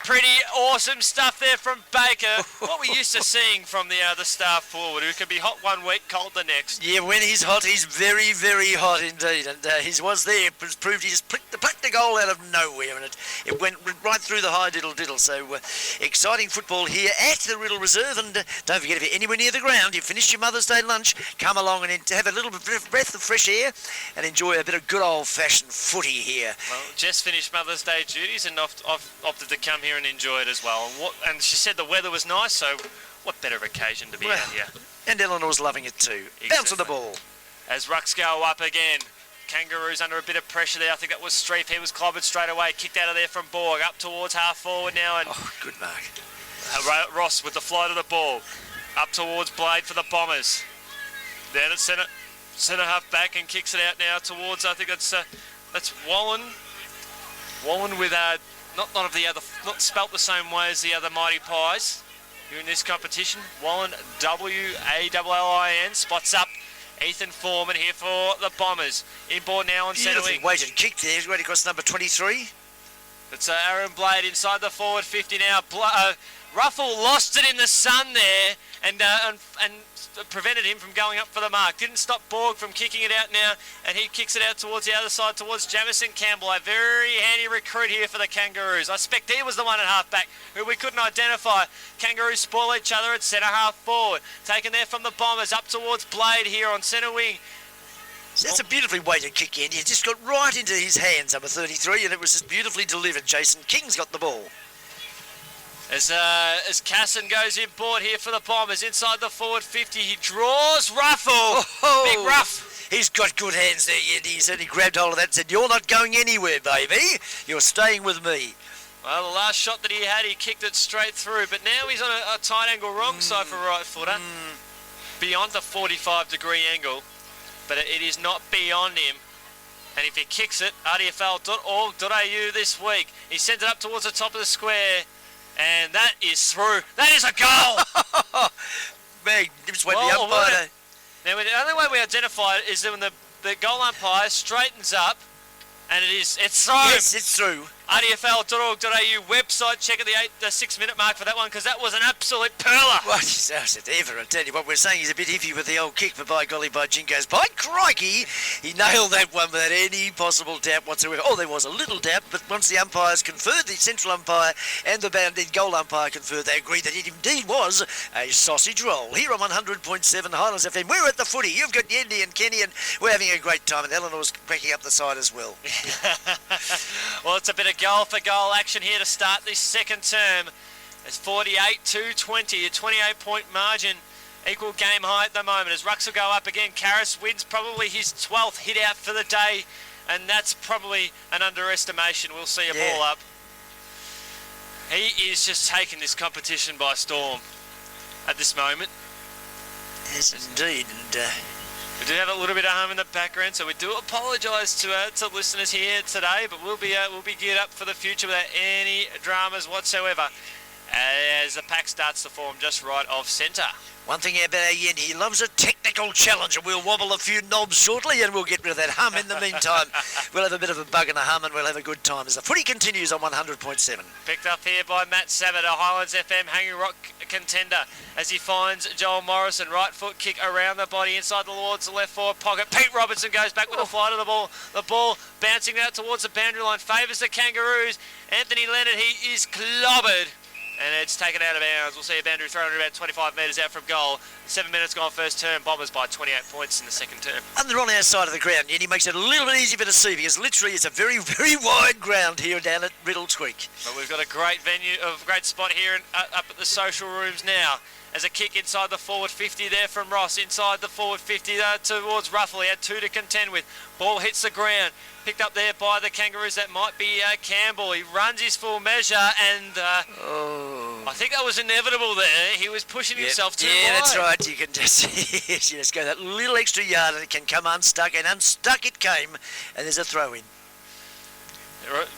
[SPEAKER 2] Pretty awesome stuff there from Baker. What we're used to seeing from the star forward, who can be hot one week, cold the next.
[SPEAKER 1] Yeah, when he's hot, he's very, very hot indeed. And he was there, proved he just plucked the goal out of nowhere, and it went right through the high diddle. So exciting football here at the Riddell Reserve. And don't forget, if you're anywhere near the ground, you've finished your Mother's Day lunch, come along and have a little breath of fresh air and enjoy a bit of good old-fashioned footy here.
[SPEAKER 2] Well, Jess finished Mother's Day duties and opted to come here and enjoy it as well. And she said the weather was nice, so what better occasion to be out here?
[SPEAKER 1] And Eleanor's loving it too. Exactly. Bounce on the ball.
[SPEAKER 2] As rucks go up again. Kangaroos under a bit of pressure there. I think that was Streif. He was clobbered straight away. Kicked out of there from Borg. Up towards half forward now. And
[SPEAKER 1] good mark.
[SPEAKER 2] Ross with the flight of the ball. Up towards Blade for the Bombers. Down at centre half back and kicks it out now towards, I think that's Wallen. Wallen with not spelt the same way as the other Mighty Pies here in this competition. Wallen, W-A-L-L-I-N, spots up Ethan Foreman here for the Bombers. Inboard now on centre wing.
[SPEAKER 1] Weighted kick there, he's right across number 23.
[SPEAKER 2] It's Aaron Blade inside the forward 50 now. Ruffle lost it in the sun there and prevented him from going up for the mark. Didn't stop Borg from kicking it out now, and he kicks it out towards the other side, towards Jamison Campbell, a very handy recruit here for the Kangaroos. I suspect he was the one at half-back who we couldn't identify. Kangaroos spoil each other at centre-half forward. Taken there from the Bombers, up towards Blade here on centre wing.
[SPEAKER 1] So that's a beautifully weighted kick in. He just got right into his hands, number 33, and it was just beautifully delivered. Jason King's got the ball.
[SPEAKER 2] As Casson goes inboard here for the Bombers, inside the forward 50, he draws Ruffle. Big Ruff.
[SPEAKER 1] He's got good hands there, and he certainly grabbed hold of that and said, "You're not going anywhere, baby. You're staying with me."
[SPEAKER 2] Well, the last shot that he had, he kicked it straight through, but now he's on a tight angle wrong side for right footer. Beyond the 45-degree angle, but it is not beyond him. And if he kicks it, rdfl.org.au this week. He sends it up towards the top of the square. And that is through. That is a goal!
[SPEAKER 1] Magnificent. The umpire.
[SPEAKER 2] Now, the only way we identify it is when the goal umpire straightens up, and it's through.
[SPEAKER 1] Yes, it's through.
[SPEAKER 2] rdfl.org.au website. Check at the 6-minute mark for that one, because that was an absolute perler.
[SPEAKER 1] What is that ever? I tell you what, we're saying he's a bit iffy with the old kick, but by golly, by Jingo's, by crikey, he nailed that one without any possible doubt whatsoever. Oh, there was a little doubt, but once the umpires conferred, the central umpire and the goal umpire conferred, they agreed that it indeed was a sausage roll. Here on 100.7 Highlands FM, we're at the footy. You've got Yendi and Kenny, and we're having a great time, and Eleanor's cracking up the side as well.
[SPEAKER 2] Well, it's a bit of goal-for-goal action here to start this second term. It's 48-20, a 28-point margin. Equal game high at the moment as Rucks will go up again. Karras wins probably his 12th hit out for the day, and that's probably an underestimation. We'll see a ball up. He is just taking this competition by storm at this moment.
[SPEAKER 1] Yes, indeed. And
[SPEAKER 2] we do have a little bit of hum in the background, so we do apologise to listeners here today, but we'll be geared up for the future without any dramas whatsoever as the pack starts to form just right off centre.
[SPEAKER 1] One thing about Ian, he loves a technical challenge, and we'll wobble a few knobs shortly and we'll get rid of that hum in the meantime. We'll have a bit of a bug and a hum and we'll have a good time as the footy continues on 100.7.
[SPEAKER 2] Picked up here by Matt Sabat, a Highlands FM Hanging Rock contender, as he finds Joel Morrison. Right foot kick around the body inside towards the left forward pocket. Pete Robertson goes back with a flight of the ball. The ball bouncing out towards the boundary line favours the Kangaroos. Anthony Leonard, he is clobbered. And it's taken out of bounds. We'll see a boundary thrown about 25 metres out from goal. 7 minutes gone first term. Bombers by 28 points in the second term.
[SPEAKER 1] And they're on our side of the ground, and he makes it a little bit easier to see because literally it's a very, very wide ground here down at Riddell Creek.
[SPEAKER 2] But we've got a great venue, a great spot here up at the social rooms now. As a kick inside the forward 50 there from Ross. Inside the forward 50 towards Ruffle. He had 2 to contend with. Ball hits the ground. Picked up there by the Kangaroos. That might be Campbell. He runs his full measure and I think that was inevitable there. He was pushing himself too wide.
[SPEAKER 1] Yeah, that's right. You can just, you just go that little extra yard and it can come unstuck, and unstuck it came, and there's a throw-in.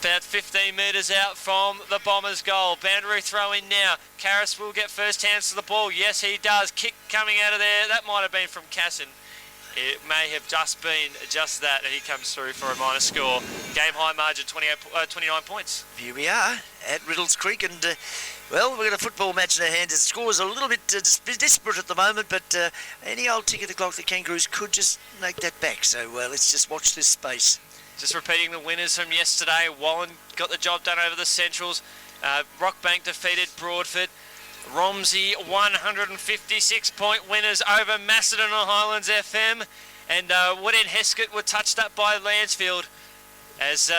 [SPEAKER 2] About 15 metres out from the Bombers' goal. Boundary throw-in now. Karras will get first hands to the ball. Yes, he does. Kick coming out of there. That might have been from Casson. It may have just been just that. He comes through for a minor score. Game high margin, 29 points.
[SPEAKER 1] Here we are at Riddell's Creek, and well, we've got a football match in our hands. The score's a little bit disparate at the moment, but any old tick at the clock, the Kangaroos could just make that back. So let's just watch this space.
[SPEAKER 2] Just repeating the winners from yesterday. Wallen got the job done over the Centrals. Rockbank defeated Broadford. Romsey 156-point winners over Macedon and Highlands FM. And Woodend Heskett were touched up by Lansfield as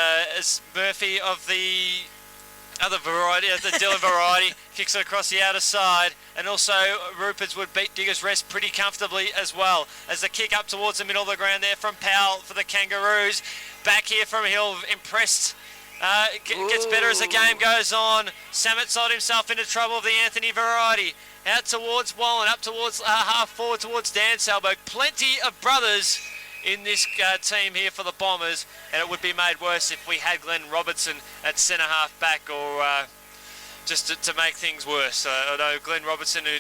[SPEAKER 2] Murphy of the other variety, the Dillon variety, kicks it across the outer side. And also Rupert's would beat Diggers Rest pretty comfortably as well. As the kick up towards the middle of the ground there from Powell for the Kangaroos. Back here from Hill, impressed. Gets better as the game goes on. Samet sold himself into trouble of the Anthony variety. Out towards Wallen, up towards half forward towards Dan Salberg. Plenty of brothers in this team here for the Bombers, and it would be made worse if we had Glenn Robertson at centre half back, or just to make things worse. Although Glenn Robertson, who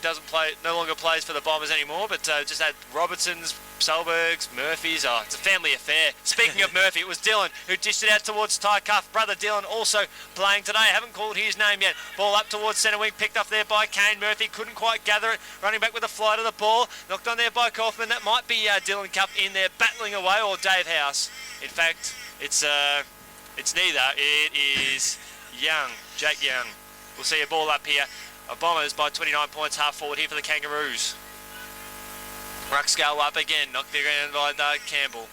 [SPEAKER 2] no longer plays for the Bombers anymore, but just had Robertsons, Salbergs, Murphys. Oh, it's a family affair. Speaking of Murphy, it was Dylan who dished it out towards Ty Cuff. Brother Dylan also playing today. Haven't called his name yet. Ball up towards centre wing, picked up there by Kane. Murphy couldn't quite gather it. Running back with a fly to the ball. Knocked on there by Kaufman. That might be Dylan Cuff in there battling away, or Dave House. In fact, it's neither. It is Young, Jake Young. We'll see a ball up here. Bombers by 29 points, half forward here for the Kangaroos. Ruckscale up again, knocked around by Campbell.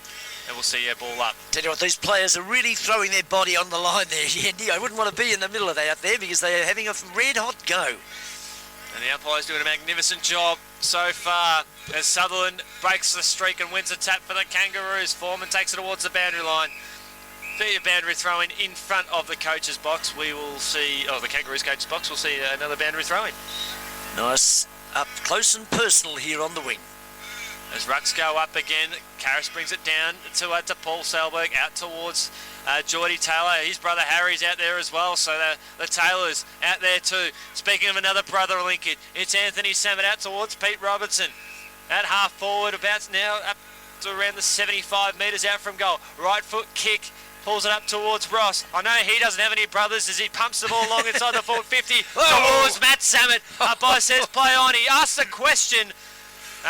[SPEAKER 2] And we'll see a ball up.
[SPEAKER 1] Tell you what, these players are really throwing their body on the line there, Andy. I wouldn't want to be in the middle of that out there, because they are having a red-hot go.
[SPEAKER 2] And the umpire's doing a magnificent job so far as Sutherland breaks the streak and wins a tap for the Kangaroos. Foreman takes it towards the boundary line. Be a boundary throw-in in front of the coach's box. We will see, the Kangaroos coach's box, we'll see another boundary throw-in. Nice,
[SPEAKER 1] up close and personal here on the wing.
[SPEAKER 2] As rucks go up again, Karras brings it down to Paul Salberg, out towards Geordie Taylor. His brother Harry's out there as well, so the Taylors out there too. Speaking of another brother linkage, it's Anthony Samet out towards Pete Robertson. At half forward, about now up to around the 75 metres out from goal. Right foot kick. Pulls it up towards Ross. I know he doesn't have any brothers as he pumps the ball along inside the forward 50 towards Matt Samet. Umpire says play on. He asks the question.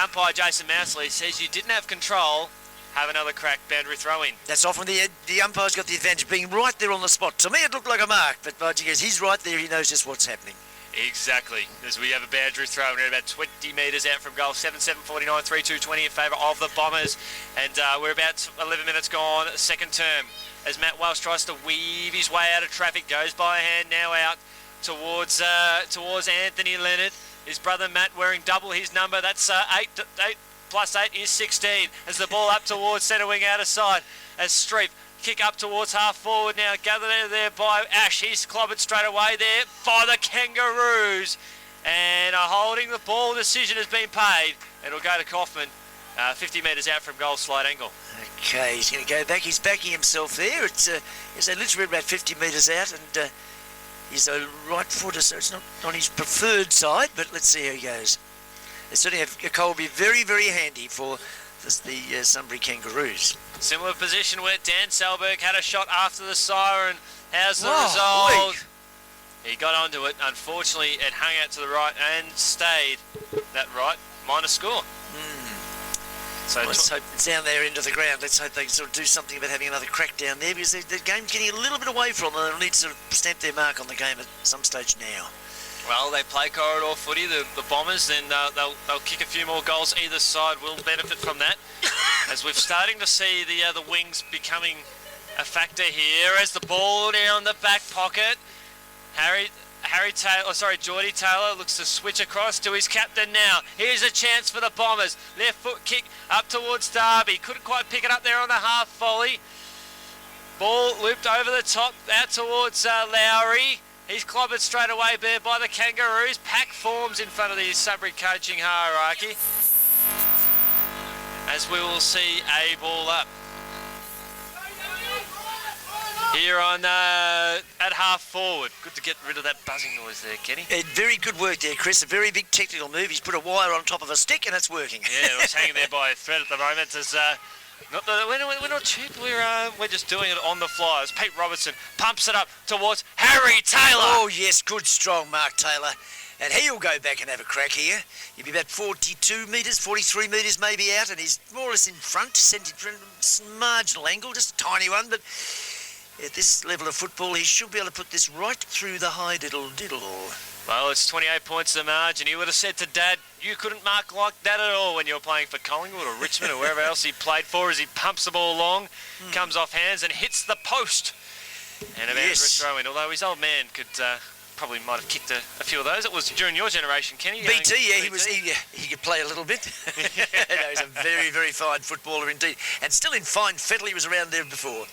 [SPEAKER 2] Umpire Jason Mousley says you didn't have control. Have another crack, boundary throw-in.
[SPEAKER 1] That's often the umpire's got the advantage being right there on the spot. To me it looked like a mark, but because he's right there, he knows just what's happening.
[SPEAKER 2] Exactly, as we have a boundary throw in about 20 metres out from goal. 7-7-49, 3-2-20 in favour of the Bombers. And we're about 11 minutes gone, second term. As Matt Welsh tries to weave his way out of traffic, goes by a hand now out towards Anthony Leonard. His brother Matt wearing double his number. That's 8 plus 8 is 16. As the ball up towards centre wing out of side. As Streep kick up towards half forward now. Gathered there by Ash. He's clobbered straight away there by the Kangaroos. And holding the ball decision has been paid. It'll go to Kaufman. 50 metres out from goal, slight angle.
[SPEAKER 1] Okay, he's going to go back. He's backing himself there. It's literally about 50 metres out, and he's a right footer, so it's not on his preferred side, but let's see how he goes. They certainly have a goal will be very, very handy for the Sunbury Kangaroos.
[SPEAKER 2] Similar position where Dan Salberg had a shot after the siren. How's the result?
[SPEAKER 1] Weak.
[SPEAKER 2] He got onto it. Unfortunately, it hung out to the right and stayed that right. Minor score. So
[SPEAKER 1] let's hope it's down there into the ground. Let's hope they can sort of do something about having another crack down there, because the game's getting a little bit away from them. They'll need to sort of stamp their mark on the game at some stage now.
[SPEAKER 2] Well, they play corridor footy, the Bombers, then they'll kick a few more goals. Either side will benefit from that. As we're starting to see the wings becoming a factor here. As the ball down the back pocket, Geordie Taylor looks to switch across to his captain now. Here's a chance for the Bombers. Left foot kick up towards Darby. Couldn't quite pick it up there on the half volley. Ball looped over the top, out towards Lowry. He's clobbered straight away there by the Kangaroos. Pack forms in front of the Sunbury coaching hierarchy. As we will see a ball up. Here on at half forward. Good to get rid of that buzzing noise there, Kenny.
[SPEAKER 1] Very good work there, Chris. A very big technical move. He's put a wire on top of a stick and it's working.
[SPEAKER 2] Yeah, it's hanging there by a thread at the moment. As, we're not cheap. We're just doing it on the fly. As Pete Robertson pumps it up towards Harry Taylor.
[SPEAKER 1] Oh, yes. Good, strong Mark Taylor. And he'll go back and have a crack here. He'll be about 42 metres, 43 metres maybe out, and he's more or less in front, marginal angle, just a tiny one, but at this level of football, he should be able to put this right through the high diddle.
[SPEAKER 2] Well, it's 28 points the margin. He would have said to Dad, you couldn't mark like that at all when you were playing for Collingwood or Richmond or wherever else he played for, as he pumps the ball along, comes off hands and hits the post. And a bounce throw in, although his old man could... probably might have kicked a few of those. It was during your generation, Kenny.
[SPEAKER 1] BT, yeah, he could play a little bit. No, he's a very, very fine footballer indeed. And still in fine fettle, he was around there before.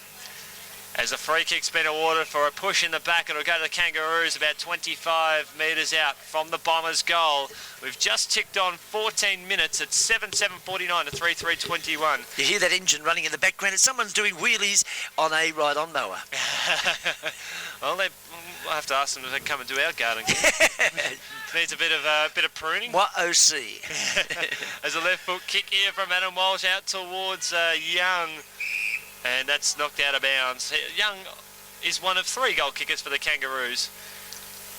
[SPEAKER 2] As a free kick's been awarded for a push in the back, it'll go to the Kangaroos about 25 metres out from the Bombers' goal. We've just ticked on 14 minutes at 7:49 to 3:21.
[SPEAKER 1] You hear that engine running in the background? It's someone's doing wheelies on a ride-on mower.
[SPEAKER 2] Well, I'll have to ask them to come and do our garden. Needs a bit of pruning.
[SPEAKER 1] What OC?
[SPEAKER 2] As a left foot kick here from Adam Walsh out towards Young. And that's knocked out of bounds. Young is one of 3 goal kickers for the Kangaroos.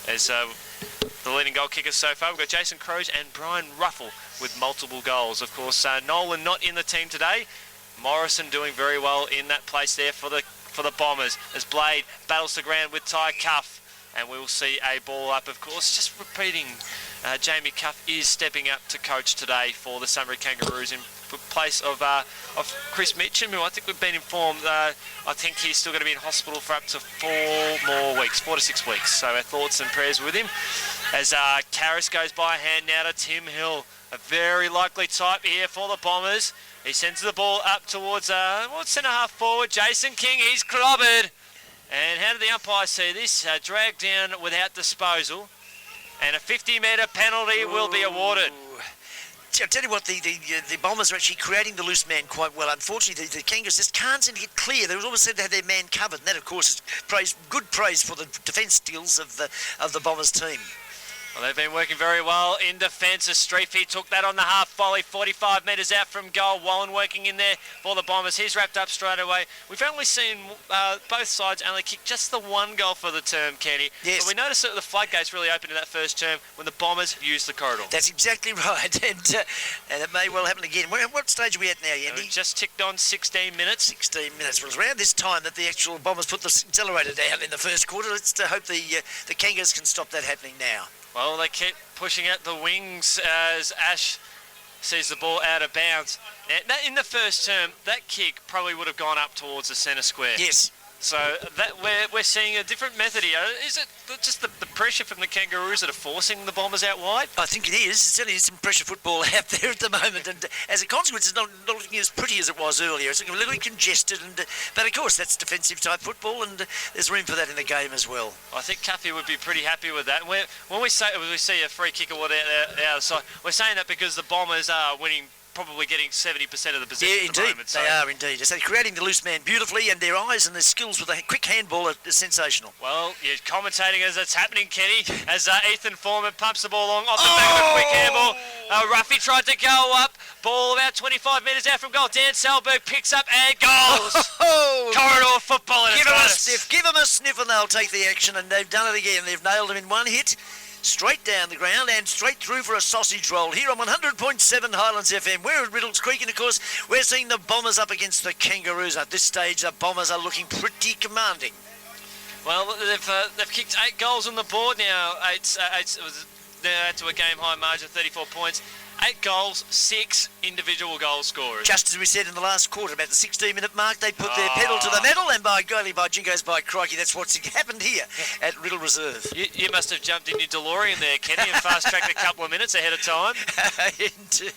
[SPEAKER 2] As the leading goal kickers so far, we've got Jason Crows and Brian Ruffle with multiple goals. Of course, Nolan not in the team today. Morrison doing very well in that place there for the Bombers. As Blade battles the ground with Ty Cuff. And we will see a ball up, of course. Just repeating, Jamie Cuff is stepping up to coach today for the Sunbury Kangaroos in place of Chris Mitchum, who I think we've been informed, I think he's still going to be in hospital for up to 4 to 6 weeks. So our thoughts and prayers with him. As Karras goes by hand now to Tim Hill, a very likely type here for the Bombers. He sends the ball up towards centre half forward, Jason King. He's clobbered. And how did the umpire see this? Dragged down without disposal. And a 50-metre penalty will be awarded.
[SPEAKER 1] I'll tell you what, the Bombers are actually creating the loose man quite well. Unfortunately, the Kangaroos just can't seem to get clear. They always said they had their man covered, and that, of course, is good praise for the defence skills of the Bombers team.
[SPEAKER 2] Well, they've been working very well in defence as Streefy took that on the half volley, 45 metres out from goal. Wallen working in there for the Bombers. He's wrapped up straight away. We've only seen both sides only kick just the 1 goal for the term, Kenny.
[SPEAKER 1] Yes.
[SPEAKER 2] But we noticed that the floodgates really opened in that first term when the Bombers used the corridor.
[SPEAKER 1] That's exactly right, and it may well happen again. What stage are we at now, Yandy?
[SPEAKER 2] We've just ticked on 16 minutes.
[SPEAKER 1] 16 minutes. Well, it's around this time that the actual Bombers put the accelerator down in the first quarter. Let's hope the Kangaroos can stop that happening now.
[SPEAKER 2] Well, they keep pushing out the wings as Ash sees the ball out of bounds. Now, in the first term, that kick probably would have gone up towards the centre square.
[SPEAKER 1] Yes.
[SPEAKER 2] So that we're seeing a different method here. Is it just the pressure from the Kangaroos that are forcing the Bombers out wide?
[SPEAKER 1] I think it is. Certainly some pressure football out there at the moment, and as a consequence, it's not looking as pretty as it was earlier. It's looking a little bit congested, but of course that's defensive type football, and there's room for that in the game as well.
[SPEAKER 2] I think Cuffy would be pretty happy with that. When we see a free kick award out the side, we're saying that because the Bombers are winning. Probably getting 70% of the possession at the moment.
[SPEAKER 1] They are indeed. So they're creating the loose man beautifully, and their eyes and their skills with a quick handball are sensational.
[SPEAKER 2] Well, you're commentating as it's happening, Kenny, as Ethan Foreman pumps the ball along off the back of a quick handball. Ruffy tried to go up. Ball about 25 metres out from goal. Dan Selberg picks up and goals. Corridor football at its finest.
[SPEAKER 1] Give them a sniff and they'll take the action, and they've done it again. They've nailed him in one hit. Straight down the ground and straight through for a sausage roll here on 100.7 Highlands FM. We're at Riddell's Creek, and of course we're seeing the Bombers up against the Kangaroos. At this stage the Bombers are looking pretty commanding.
[SPEAKER 2] Well, they've kicked 8 goals on the board now. They're to a game high margin, 34 points. 8 goals, 6 individual goal scorers.
[SPEAKER 1] Just as we said in the last quarter, about the 16-minute mark, they put their pedal to the metal, and by golly, by jingoes, by crikey, that's what's happened here at Riddell Reserve.
[SPEAKER 2] You must have jumped in your DeLorean there, Kenny, and fast-tracked a couple of minutes ahead of time.
[SPEAKER 1] Indeed.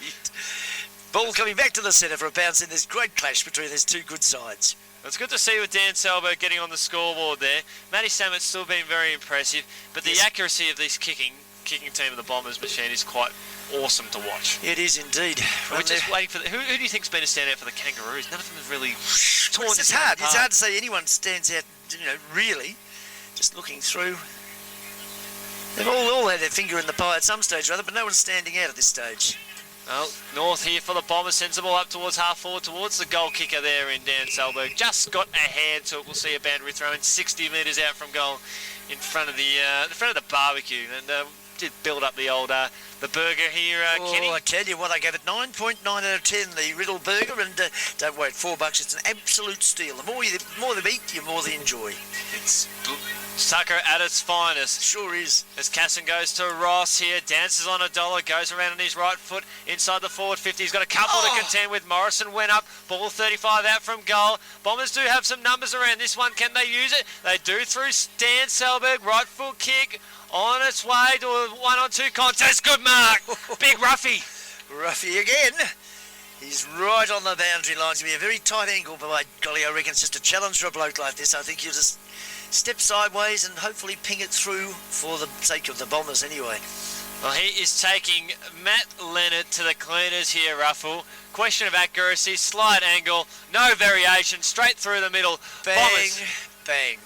[SPEAKER 1] Ball coming back to the centre for a bounce in this great clash between these two good sides.
[SPEAKER 2] It's good to see with Dan Selberg getting on the scoreboard there. Matty Sammett's still been very impressive, but the accuracy of this kicking team of the Bombers machine is quite awesome to watch.
[SPEAKER 1] It is indeed.
[SPEAKER 2] We're just waiting for who do you think's been a standout for the Kangaroos? None of them have really torn
[SPEAKER 1] It's hard. It's hard to say anyone stands out, really. Just looking through. They've all had their finger in the pie at some stage or other, but no one's standing out at this stage.
[SPEAKER 2] Well, North here for the Bombers, sends the ball up towards half forward, towards the goal kicker there in Dan Selberg. Just got a hand to it. We'll see a boundary throw in 60 metres out from goal in front of the barbecue, and did build up the old the burger here, Kenny.
[SPEAKER 1] I tell you what, I gave it 9.9 out of 10, the Riddell burger, and don't worry, $4. It's an absolute steal. The more they eat, the more they enjoy.
[SPEAKER 2] It's Tucker at its finest.
[SPEAKER 1] Sure is.
[SPEAKER 2] As Casson goes to Ross here, dances on a dollar, goes around on his right foot inside the forward 50. He's got a couple to contend with. Morrison went up, ball 35 out from goal. Bombers do have some numbers around this one. Can they use it? They do through Dan Selberg, right foot kick. On its way to a 1-on-2 contest. Good mark. Big Ruffy.
[SPEAKER 1] Ruffy again. He's right on the boundary line. It's going to be a very tight angle, but by golly, I reckon it's just a challenge for a bloke like this. I think you'll just step sideways and hopefully ping it through for the sake of the Bombers anyway.
[SPEAKER 2] Well, he is taking Matt Leonard to the cleaners here, Ruffle. Question of accuracy, slight angle, no variation, straight through the middle.
[SPEAKER 1] Bang,
[SPEAKER 2] Bombers.
[SPEAKER 1] bang.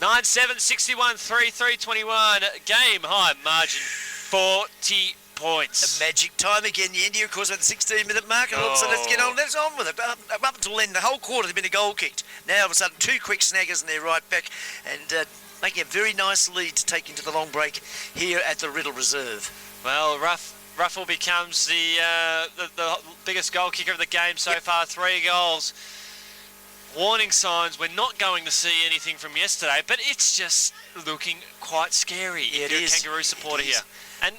[SPEAKER 2] 9-7, 61, 3-3, 21. Game high margin, 40 points.
[SPEAKER 1] The magic time again. The India, of course, at the 16-minute mark. And all of a sudden, let's on with it. Up until then, the whole quarter, there's been a goal kicked. Now, all of a sudden, two quick snaggers and they're right back. And making a very nice lead to take into the long break here at the Riddell Reserve.
[SPEAKER 2] Well, Ruffle becomes the biggest goal kicker of the game so far. 3 goals. Warning signs, we're not going to see anything from yesterday, but it's just looking quite scary if you're a Kangaroo supporter here. And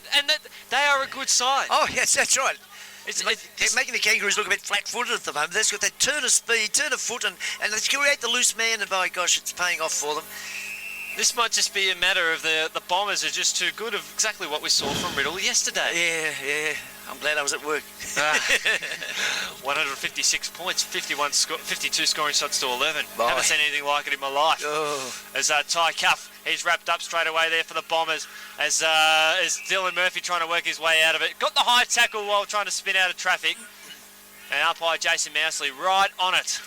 [SPEAKER 2] they are a good side.
[SPEAKER 1] Oh, yes, that's right. They're making the Kangaroos look a bit flat-footed at the moment. They've got that turn of speed, turn of foot, and they create the loose man, and by gosh, it's paying off for them.
[SPEAKER 2] This might just be a matter of the Bombers are just too good of exactly what we saw from Riddell yesterday.
[SPEAKER 1] Yeah. I'm glad I was at work.
[SPEAKER 2] 156 points, 52 scoring shots to 11.
[SPEAKER 1] Bye.
[SPEAKER 2] Haven't seen anything like it in my life.
[SPEAKER 1] Oh.
[SPEAKER 2] As Ty Cuff, he's wrapped up straight away there for the Bombers. As Dylan Murphy trying to work his way out of it. Got the high tackle while trying to spin out of traffic. And umpire Jason Mousley right on it.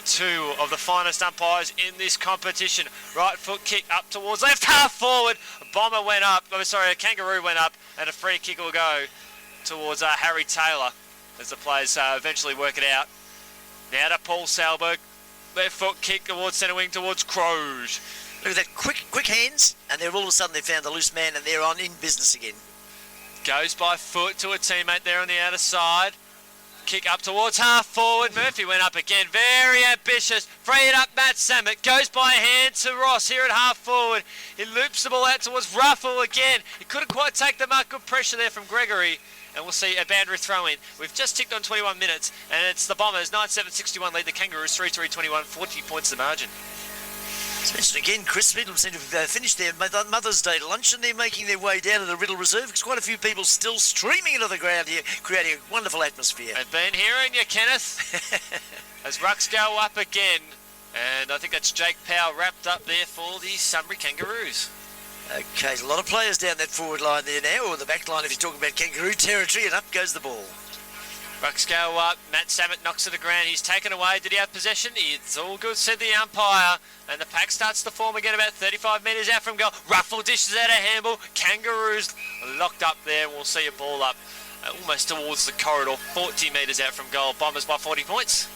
[SPEAKER 2] 2 of the finest umpires in this competition. Right foot kick up towards left half forward. A Kangaroo went up, and a free kick will go towards Harry Taylor as the players eventually work it out. Now to Paul Selberg. Left foot kick towards centre wing towards Croge.
[SPEAKER 1] Look at that quick hands, and they're all of a sudden they found the loose man, and they're on in business again.
[SPEAKER 2] Goes by foot to a teammate there on the outer side. Kick up towards half forward. Murphy went up again. Very ambitious. Free it up. Matt Samet goes by hand to Ross here at half forward. He loops the ball out towards Ruffle again. He couldn't quite take the mark. Good pressure there from Gregory. And we'll see a boundary throw in. We've just ticked on 21 minutes. And it's the Bombers. 9-7-61 lead the Kangaroos. 3-3-21. 40 points the margin.
[SPEAKER 1] As mentioned again, Chris, people seem to have finished their Mother's Day lunch and they're making their way down to the Riddell Reserve because quite a few people still streaming into the ground here, creating a wonderful atmosphere.
[SPEAKER 2] I've been hearing you, Kenneth. As rucks go up again. And I think that's Jake Powell wrapped up there for the Sunbury Kangaroos.
[SPEAKER 1] Okay, there's a lot of players down that forward line there now, or the back line if you're talking about Kangaroo territory, and up goes the ball.
[SPEAKER 2] Rucks go up, Matt Samet knocks to the ground, he's taken away, did he have possession? It's all good, said the umpire, and the pack starts to form again about 35 metres out from goal. Ruffle dishes out a handball, Kangaroos locked up there, and we'll see a ball up almost towards the corridor, 40 metres out from goal, Bombers by 40 points.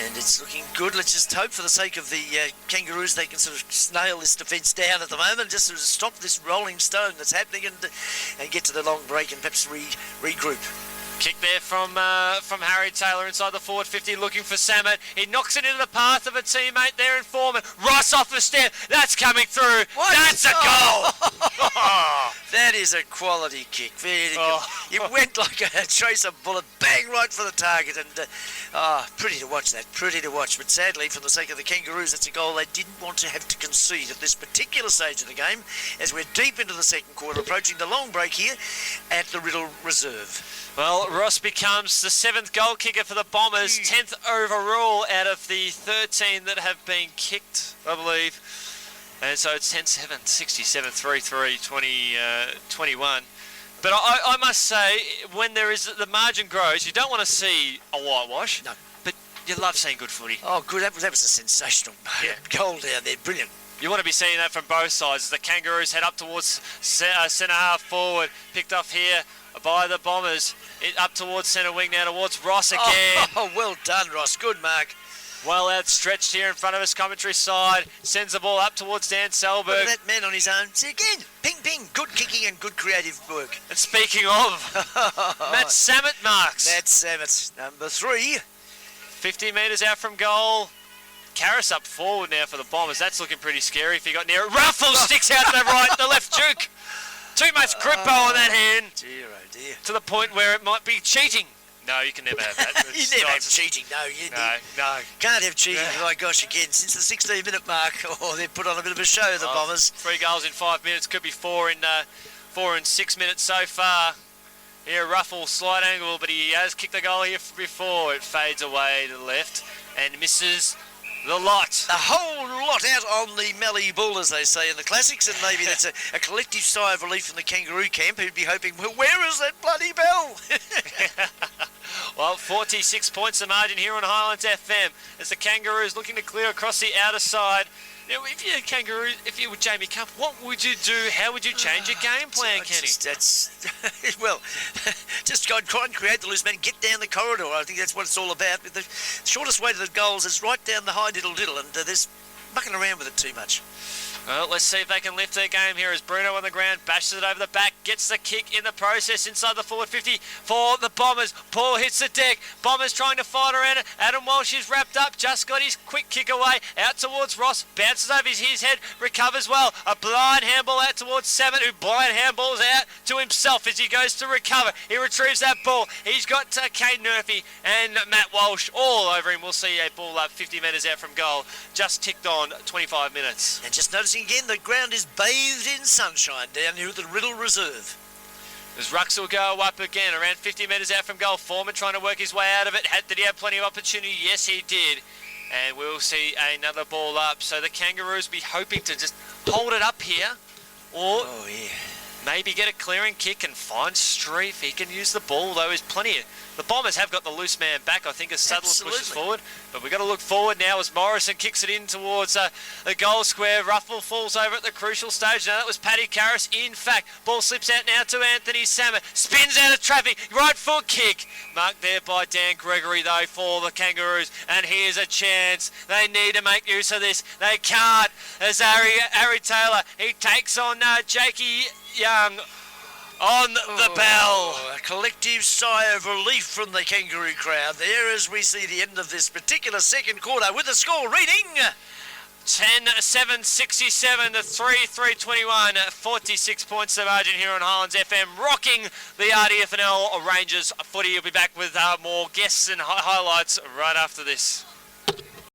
[SPEAKER 1] And it's looking good. Let's just hope for the sake of the Kangaroos they can sort of snail this defence down at the moment, just sort of stop this rolling stone that's happening and get to the long break and perhaps regroup.
[SPEAKER 2] Kick there from Harry Taylor inside the forward 50, looking for Samet. He knocks it into the path of a teammate there in Foreman. Ross off the step. That's coming through.
[SPEAKER 1] What?
[SPEAKER 2] That's a goal.
[SPEAKER 1] That is a quality kick. Very good. It went like a tracer bullet, bang, right for the target. And pretty to watch that, pretty to watch. But sadly, for the sake of the Kangaroos, it's a goal they didn't want to have to concede at this particular stage of the game, as we're deep into the second quarter, approaching the long break here at the Riddell Reserve.
[SPEAKER 2] Well, Ross becomes the 7th goal kicker for the Bombers, 10th overall out of the 13 that have been kicked, I believe. And so it's 10-7, 67, 3-3, 21. But I must say, when there is the margin grows, you don't want to see a whitewash. No. But you love seeing good footy.
[SPEAKER 1] Oh, good. That was a sensational goal down there. Brilliant.
[SPEAKER 2] You want to be seeing that from both sides as the Kangaroos head up towards centre half forward. Picked off here by the Bombers. Up towards centre wing now towards Ross again.
[SPEAKER 1] Oh, well done, Ross. Good mark.
[SPEAKER 2] Well outstretched here in front of his commentary side. Sends the ball up towards Dan Selberg.
[SPEAKER 1] Look at that man on his own. See again. Ping, ping. Good kicking and good creative work.
[SPEAKER 2] And speaking of, Matt Samet marks.
[SPEAKER 1] Matt Samet, number 3.
[SPEAKER 2] 50 metres out from goal. Karras up forward now for the Bombers. That's looking pretty scary if he got near it. Ruffle sticks out to the right, the left juke. Too much grippo on that hand.
[SPEAKER 1] Dear, oh dear.
[SPEAKER 2] To the point where it might be cheating. No, you can never have that.
[SPEAKER 1] You never have cheating, no.
[SPEAKER 2] No.
[SPEAKER 1] Can't have cheating, my gosh, again. Since the 16-minute mark, they've put on a bit of a show, the Bombers.
[SPEAKER 2] 3 goals in 5 minutes, could be 4 in 6 minutes so far. Here, Ruffle, slight angle, but he has kicked the goal here before. It fades away to the left and misses the lot.
[SPEAKER 1] A whole lot out on the Mallee Bull, as they say in the classics, and maybe that's a collective sigh of relief from the Kangaroo camp, who'd be hoping, well, where is that bloody bell?
[SPEAKER 2] Well, 46 points the margin here on Highlands FM as the Kangaroos looking to clear across the outer side. Now, if you're a Kangaroo, if you were Jamie Cup, what would you do? How would you change your game plan, Kenny?
[SPEAKER 1] Well, just go and try and create the loose man, get down the corridor. I think that's what it's all about. The shortest way to the goals is right down the high diddle-diddle, and there's mucking around with it too much.
[SPEAKER 2] Well, let's see if they can lift their game here as Bruno on the ground bashes it over the back, gets the kick in the process inside the forward 50 for the Bombers. Paul hits the deck. Bombers trying to fight around it. Adam Walsh is wrapped up, just got his quick kick away out towards Ross, bounces over his head, recovers well. A blind handball out towards Samet, who blind handballs out to himself as he goes to recover. He retrieves that ball. He's got Kane Murphy and Matt Walsh all over him. We'll see a ball up 50 metres out from goal. Just ticked on 25 minutes.
[SPEAKER 1] And just noticing again, the ground is bathed in sunshine down here at the Riddell Reserve.
[SPEAKER 2] As Rucks will go up again, around 50 metres out from goal. Foreman trying to work his way out of it. Did he have plenty of opportunity? Yes, he did. And we'll see another ball up. So the Kangaroos be hoping to just hold it up here. Or maybe get a clearing kick and find Streif. He can use the ball, though. There's plenty of... The Bombers have got the loose man back, I think, as Sutherland pushes forward. But we've got to look forward now as Morrison kicks it in towards the goal square. Ruffle falls over at the crucial stage. Now that was Paddy Karras. In fact, ball slips out now to Anthony Samet. Spins out of traffic. Right foot kick. Marked there by Dan Gregory, though, for the Kangaroos. And here's a chance. They need to make use of this. They can't. As Harry Taylor, he takes on Jakey Young on the bell.
[SPEAKER 1] A collective sigh of relief from the Kangaroo crowd there as we see the end of this particular second quarter with the score reading
[SPEAKER 2] 10-7, 67 to 3-3-21, 46 points the margin here on Highlands FM, rocking the RDFNL Rangers footy. You'll be back with more guests and highlights right after this.